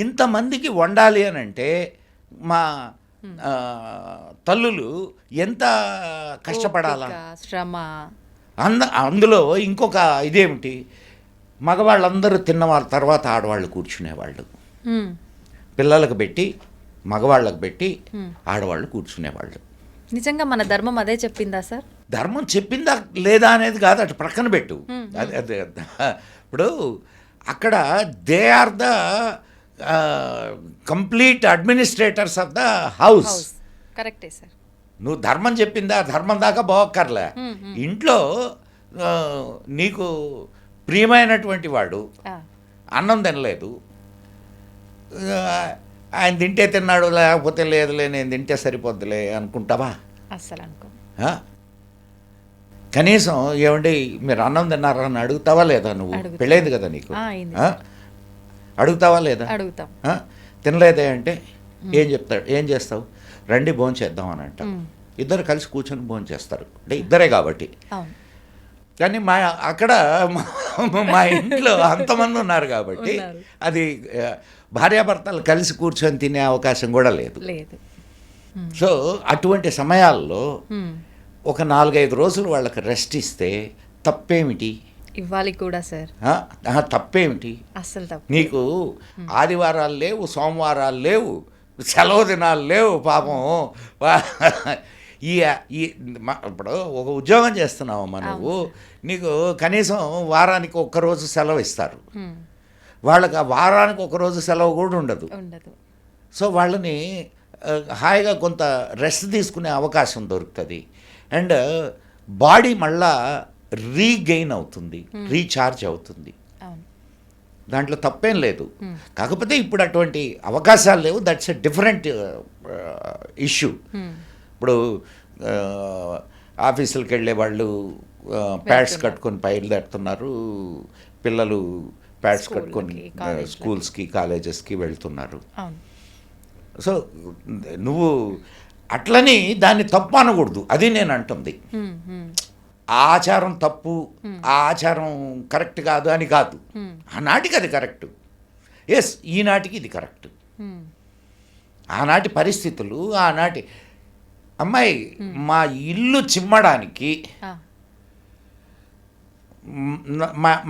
ఇంతమందికి వండాలి అని అంటే మా తల్లులు ఎంత కష్టపడాలా, శ్రమ. అందులో ఇంకొక ఇదేమిటి, మగవాళ్ళందరూ తిన్నవాళ్ళ తర్వాత ఆడవాళ్ళు కూర్చునేవాళ్ళు. పిల్లలకు పెట్టి మగవాళ్ళకు పెట్టి ఆడవాళ్ళు కూర్చునేవాళ్ళు. నిజంగా మన ధర్మం అదే చెప్పిందా సార్? ధర్మం చెప్పిందా లేదా అనేది కాదు, అటు ప్రక్కన పెట్టు. అదే ఇప్పుడు అక్కడ they are the complete administrators of the house. కరెక్టే సార్. నువ్వు ధర్మం చెప్పిందా, ధర్మం దాకా పోక్కర్లే. ఇంట్లో నీకు ప్రియమైనటువంటి వాడు అన్నం తినలేదు, ఆయన తింటే తిన్నాడు లేకపోతే లేదులే నేను తింటే సరిపోద్దులే అనుకుంటావా? అస్సలు అనుకో. కనీసం ఏమండి మీరు అన్నం తిన్నారా అని అడుగుతావా లేదా? నువ్వు పెళ్ళైంది కదా నీకు, అడుగుతావా లేదా? అడుగుతాం. తినలేదే అంటే ఏం చేస్తావు? రండి భోంచేద్దాం అని అంటాం. ఇద్దరు కలిసి కూర్చొని భోంచేస్తారు, అంటే ఇద్దరే కాబట్టి. కానీ అక్కడ మా ఇంట్లో అంతమంది ఉన్నారు కాబట్టి అది భార్యాభర్తలు కలిసి కూర్చొని తినే అవకాశం కూడా లేదు. సో అటువంటి సమయాల్లో ఒక 4-5 రోజులు వాళ్ళకి రెస్ట్ ఇస్తే తప్పేమిటి? ఇవ్వాలి కూడా సార్. తప్పేమిటి? అస్సలు తప్పు. నీకు ఆదివారాలు లేవు, సోమవారాలు లేవు, సెలవు దినాలు లేవు. పాపం ఇప్పుడు ఒక ఉద్యోగం చేస్తున్నావమ్మా నువ్వు, నీకు కనీసం వారానికి 1 రోజు సెలవు ఇస్తారు. వాళ్ళకి ఆ వారానికి 1 రోజు సెలవు కూడా ఉండదు. సో వాళ్ళని హాయిగా కొంత రెస్ట్ తీసుకునే అవకాశం దొరుకుతుంది. అండ్ బాడీ మళ్ళా రీగెయిన్ అవుతుంది, రీఛార్జ్ అవుతుంది. దాంట్లో తప్పేం లేదు. కాకపోతే ఇప్పుడు అటువంటి అవకాశాలు లేవు. That's a different issue. ఇప్పుడు ఆఫీసులకు వెళ్ళే వాళ్ళు ప్యాడ్స్ కట్టుకొని బయలుదేరుతున్నారు, పిల్లలు ప్యాడ్స్ కట్టుకొని స్కూల్స్కి కాలేజెస్కి వెళ్తున్నారు. సో నువ్వు అట్లని దాన్ని తప్పు అనకూడదు, అది నేను అంటుంది. ఆ ఆచారం తప్పు, ఆ ఆచారం కరెక్ట్ కాదు అని కాదు. ఆనాటికి అది కరెక్ట్, ఎస్, ఈనాటికి ఇది కరెక్ట్. ఆనాటి పరిస్థితులు, ఆనాటి అమ్మాయి మా ఇల్లు చిమ్మడానికి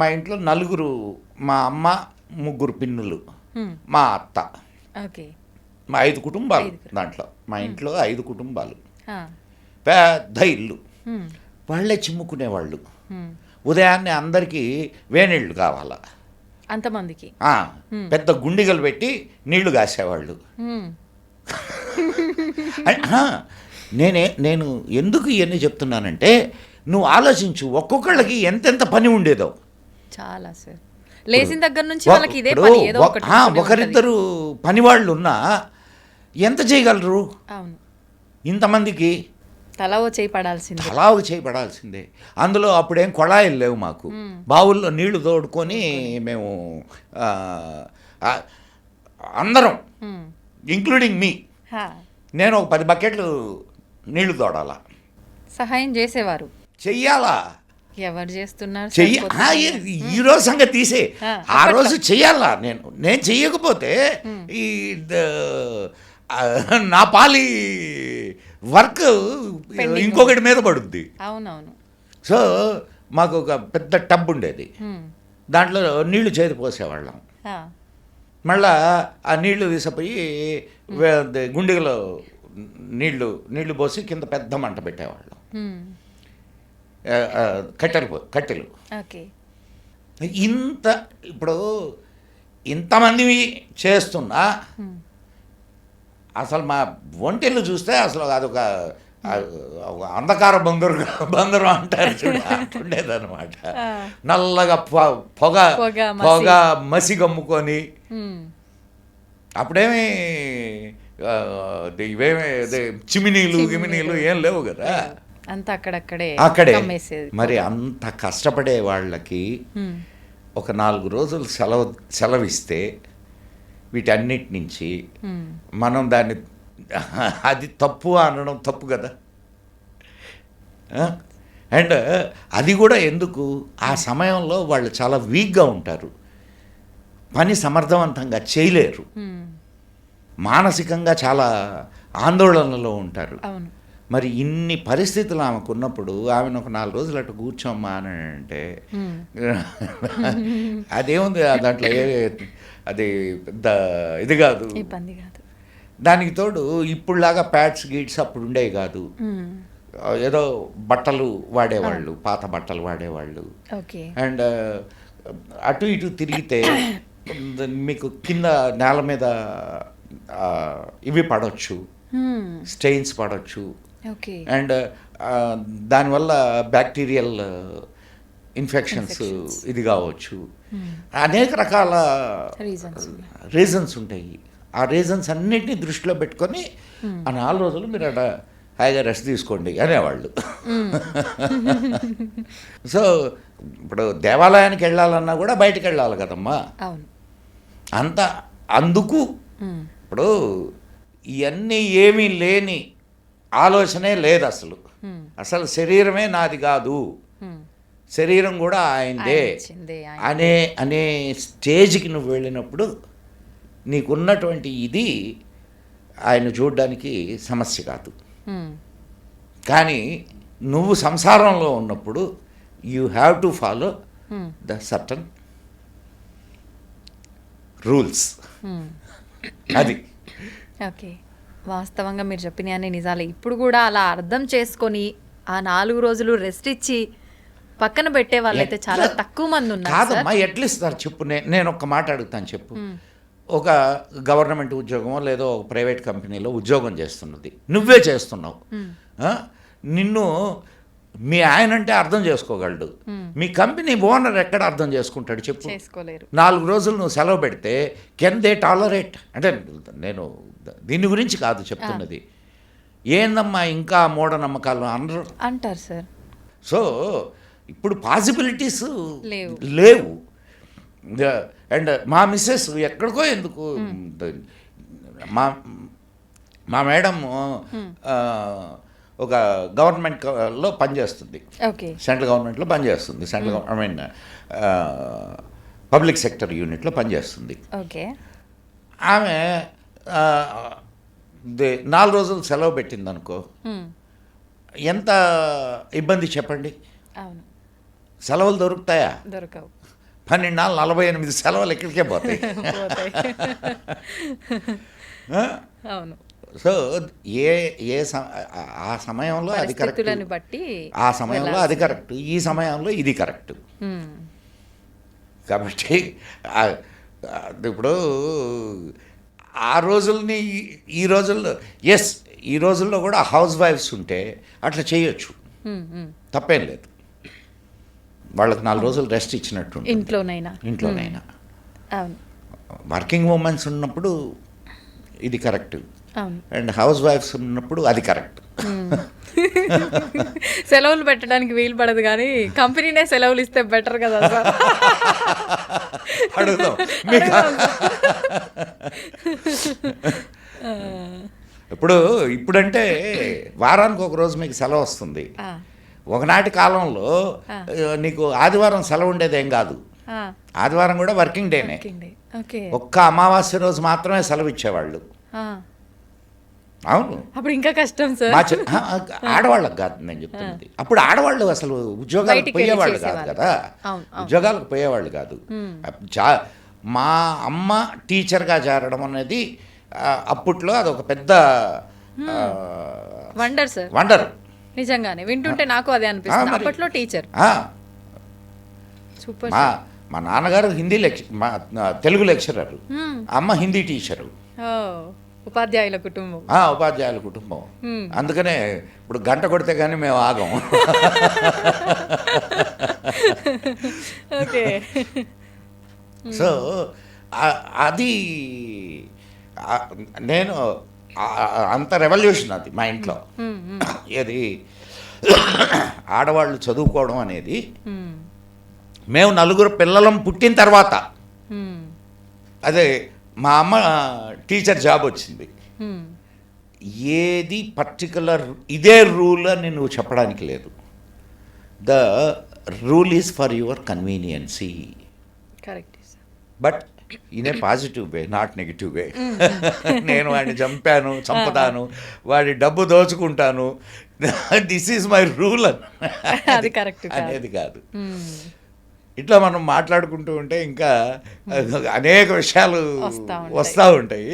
మా ఇంట్లో 4, మా అమ్మ 3 పిన్నులు, మా అత్త, మా 5 కుటుంబాలు. దాంట్లో మా ఇంట్లో 5 కుటుంబాలు, పెద్ద ఇల్లు. వాళ్ళే చిమ్ముకునేవాళ్ళు. ఉదయాన్నే అందరికీ వేనీళ్ళు కావాలా అంతమందికి, పెద్ద గుండిగలు పెట్టి నీళ్లు కాసేవాళ్ళు. నేను ఎందుకు ఇవన్నీ చెప్తున్నానంటే, నువ్వు ఆలోచించు ఒక్కొక్కళ్ళకి ఎంతెంత పని ఉండేదో. చాలా సార్. లేచిన దగ్గర నుంచి వాళ్ళకి ఇదే పని, ఏదో ఒకటి. ఒకరిద్దరు పనివాళ్ళు ఉన్నా ఎంత చేయగలరు? అవును, ఇంతమందికి తలా ఓ చేయి పడాల్సిందే. అందులో అప్పుడేం కొళాయిలు లేవు మాకు. బావుల్లో నీళ్లు తోడుకొని మేము అందరం, ఇంక్లూడింగ్ మీ, నేను ఒక 10 బకెట్లు నీళ్లు తోడాలా. సహాయం చేసేవారు. చెయ్యాలా? ఎవరు చేస్తున్నారు? ఈరోజు సంగతి తీసే, ఆ రోజు చెయ్యాలా. నేను చెయ్యకపోతే ఈ నా పాలి వర్క్ ఇంకొకటి మీద పడుద్ది. అవునవును. సో మాకు ఒక పెద్ద టబ్ ఉండేది, దాంట్లో నీళ్లు చేతి పోసేవాళ్ళం. మళ్ళా ఆ నీళ్లు తీసిపోయి గుండెలో నీళ్లు పోసి కింద పెద్ద మంట పెట్టేవాళ్ళం. కట్టెలు. ఇప్పుడు ఇంతమంది చేస్తున్నా అసలు మా ఒంటెళ్ళు చూస్తే అసలు అదొక అంధకార బందరు అంటారు చూడ, అంటుండేదన్నమాట. నల్లగా పొగ మసి గమ్ముకొని అప్పుడేమి ఇవేమి చిమినీలు గిమినీలు ఏం లేవు కదా, అంతా అక్కడే మరి అంత కష్టపడే వాళ్ళకి ఒక 4 రోజులు సెలవిస్తే వీటన్నిటి నుంచి మనం దాన్ని అది తప్పు అనడం తప్పు కదా. అండ్ అది కూడా ఎందుకు, ఆ సమయంలో వాళ్ళు చాలా వీక్గా ఉంటారు, పని సమర్థవంతంగా చేయలేరు, మానసికంగా చాలా ఆందోళనలో ఉంటారు. మరి ఇన్ని పరిస్థితులు ఆమెకు ఉన్నప్పుడు ఆమెను ఒక 4 రోజులు అటు కూర్చోమ్మా అని అంటే అదేముంది దాంట్లో అది పెద్ద ఇది కాదు, దానికి తోడు ఇప్పుడులాగా ప్యాడ్స్ గీడ్స్ అప్పుడు ఉండేవి కాదు, ఏదో బట్టలు వాడేవాళ్ళు, పాత బట్టలు వాడేవాళ్ళు. అండ్ అటు ఇటు తిరిగితే మీకు కింద నేల మీద ఇవి పడవచ్చు, స్టెయిన్స్ పడవచ్చు, అండ్ దానివల్ల బ్యాక్టీరియల్ ఇన్ఫెక్షన్స్ ఇది కావచ్చు, అనేక రకాల రీజన్స్ ఉంటాయి. ఆ రీజన్స్ అన్నిటినీ దృష్టిలో పెట్టుకొని ఆ 4 రోజులు మీరు అక్కడ హాయిగా రెస్ట్ తీసుకోండి అనేవాళ్ళు. సో ఇప్పుడు దేవాలయానికి వెళ్ళాలన్నా కూడా బయటకు వెళ్ళాలి కదమ్మా, అందుకు ఇప్పుడు ఇవన్నీ ఏమీ లేని ఆలోచనే లేదు అసలు శరీరమే నాది కాదు, శరీరం కూడా ఆయనదే అనే స్టేజ్కి నువ్వు వెళ్ళినప్పుడు నీకున్నటువంటి ఇది ఆయన చూడడానికి సమస్య కాదు. కానీ నువ్వు సంసారంలో ఉన్నప్పుడు you have to follow the certain rules. అది ఓకే, వాస్తవంగా మీరు చెప్పిన అన్ని నిజాలే. ఇప్పుడు కూడా అలా అర్థం చేసుకొని ఆ 4 రోజులు రెస్ట్ ఇచ్చి పక్కన పెట్టే వాళ్ళైతే చాలా తక్కువ మంది ఉన్నారు. కాదమ్మా, ఎట్లా ఇస్తారు చెప్పు, నేను ఒక్క మాట అడుగుతాను చెప్పు. ఒక గవర్నమెంట్ ఉద్యోగమో లేదో ఒక ప్రైవేట్ కంపెనీలో ఉద్యోగం చేస్తున్నది, నువ్వే చేస్తున్నావు, నిన్ను మీ ఆయన అంటే అర్థం చేసుకోగలడు, మీ కంపెనీ ఓనర్ ఎక్కడ అర్థం చేసుకుంటాడు చెప్పు? 4 రోజులు నువ్వు సెలవు పెడితే కెన్ దే టాలరేట్? అంటే నేను దీని గురించి కాదు చెప్తున్నది, ఏందమ్మా ఇంకా మూఢనమ్మకాలు అంటారు సార్. సో ఇప్పుడు పాసిబిలిటీస్ లేవు. అండ్ మా మిస్సెస్ ఎక్కడికో ఎందుకు, మా మేడం ఒక గవర్నమెంట్లో పనిచేస్తుంది, సెంట్రల్ గవర్నమెంట్లో పనిచేస్తుంది, పబ్లిక్ సెక్టర్ యూనిట్లో పనిచేస్తుంది. ఆమె 4 రోజులు సెలవు పెట్టింది అనుకో, ఎంత ఇబ్బంది చెప్పండి. సెలవులు దొరుకుతాయా? దొరకవు. 12 నాలుగు 48 సెలవులు ఎక్కడికే పోతాయి. అవును. సో ఆ సమయంలో అది కరెక్ట్, ఆ సమయంలో అది కరెక్ట్, ఈ సమయంలో ఇది కరెక్ట్. కాబట్టి ఇప్పుడు ఆ రోజుల్ని ఈ రోజుల్లో ఈ రోజుల్లో కూడా హౌస్ వైఫ్స్ ఉంటే అట్లా చేయొచ్చు, తప్పేం లేదు. వాళ్ళకి 4 రోజులు రెస్ట్ ఇచ్చినట్టు ఇంట్లోనైనా. వర్కింగ్ ఉమెన్స్ ఉన్నప్పుడు ఇది కరెక్ట్, అండ్ హౌస్ వైఫ్స్ ఉన్నప్పుడు అది కరెక్ట్. సెలవులు పెట్టడానికి వీలు పడదు, కానీ కంపెనీనే సెలవులు ఇస్తే బెటర్ కదా సార్. అడుగుదాం. ఇప్పుడంటే వారానికి ఒక రోజు మీకు సెలవు వస్తుంది. ఒకనాటి కాలంలో నీకు ఆదివారం సెలవు ఉండేదేం కాదు, ఆదివారం కూడా వర్కింగ్ డేనే, ఒక్క అమావాస్య రోజు మాత్రమే సెలవు ఇచ్చేవాళ్ళు. అవును, అప్పుడు ఇంకా కష్టం సార్. ఆడవాళ్ళకి కాదు నేను చెప్తున్నది, అప్పుడు ఆడవాళ్ళు అసలు ఉద్యోగాలకు పోయేవాళ్ళు కాదు కదా, ఉద్యోగాలకు పోయేవాళ్ళు కాదు. మా అమ్మ టీచర్గా చేరడం అనేది అప్పట్లో అదొక పెద్ద వండర్ సార్, వండర్. నిజంగానే వింటుంటే నాకు అదే అనిపిస్తుంది. అప్పట్లో టీచర్, మా నాన్నగారు తెలుగు లెక్చరర్, అమ్మ హిందీ టీచరు, ఉపాధ్యాయుల కుటుంబం. అందుకనే ఇప్పుడు గంట కొడితే కానీ మేము ఆగం. సో నేను అంత రెవల్యూషన్ అది మా ఇంట్లో. ఏది ఆడవాళ్ళు చదువుకోవడం అనేది మేము 4 పిల్లలం పుట్టిన తర్వాత, అదే మా అమ్మ టీచర్ జాబ్ వచ్చింది. ఏది పర్టికులర్ ఇదే రూల్ అని నువ్వు చెప్పడానికి లేదు. The rule is for your convenience, correct. But in a positive way, not negative way. నేను వాడిని చంపుతాను, వాడి డబ్బు దోచుకుంటాను, దిస్ ఈజ్ మై రూల్ అది కరెక్ట్ అనేది కాదు. ఇట్లా మనం మాట్లాడుకుంటూ ఉంటే ఇంకా అనేక విషయాలు వస్తూ ఉంటాయి.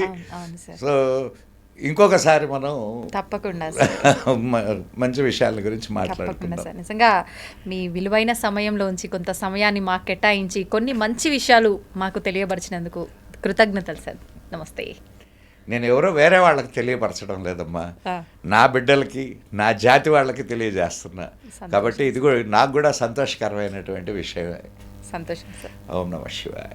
సో ఇంకొకసారి మనం తప్పకుండా మంచి విషయాల గురించి మాట్లాడుకుందాం. సార్, నిజంగా మీ విలువైన సమయంలోంచి కొంత సమయాన్ని మాకు కేటాయించి కొన్ని మంచి విషయాలు మాకు తెలియపరిచినందుకు కృతజ్ఞతలు సార్. నమస్తే. నేను ఎవరో వేరే వాళ్ళకి తెలియపరచడం లేదమ్మా, నా బిడ్డలకి, నా జాతి వాళ్ళకి తెలియజేస్తున్నా. కాబట్టి ఇది కూడా నాకు కూడా సంతోషకరమైనటువంటి విషయమే. సంతోషం సార్. ఓం నమః శివాయ.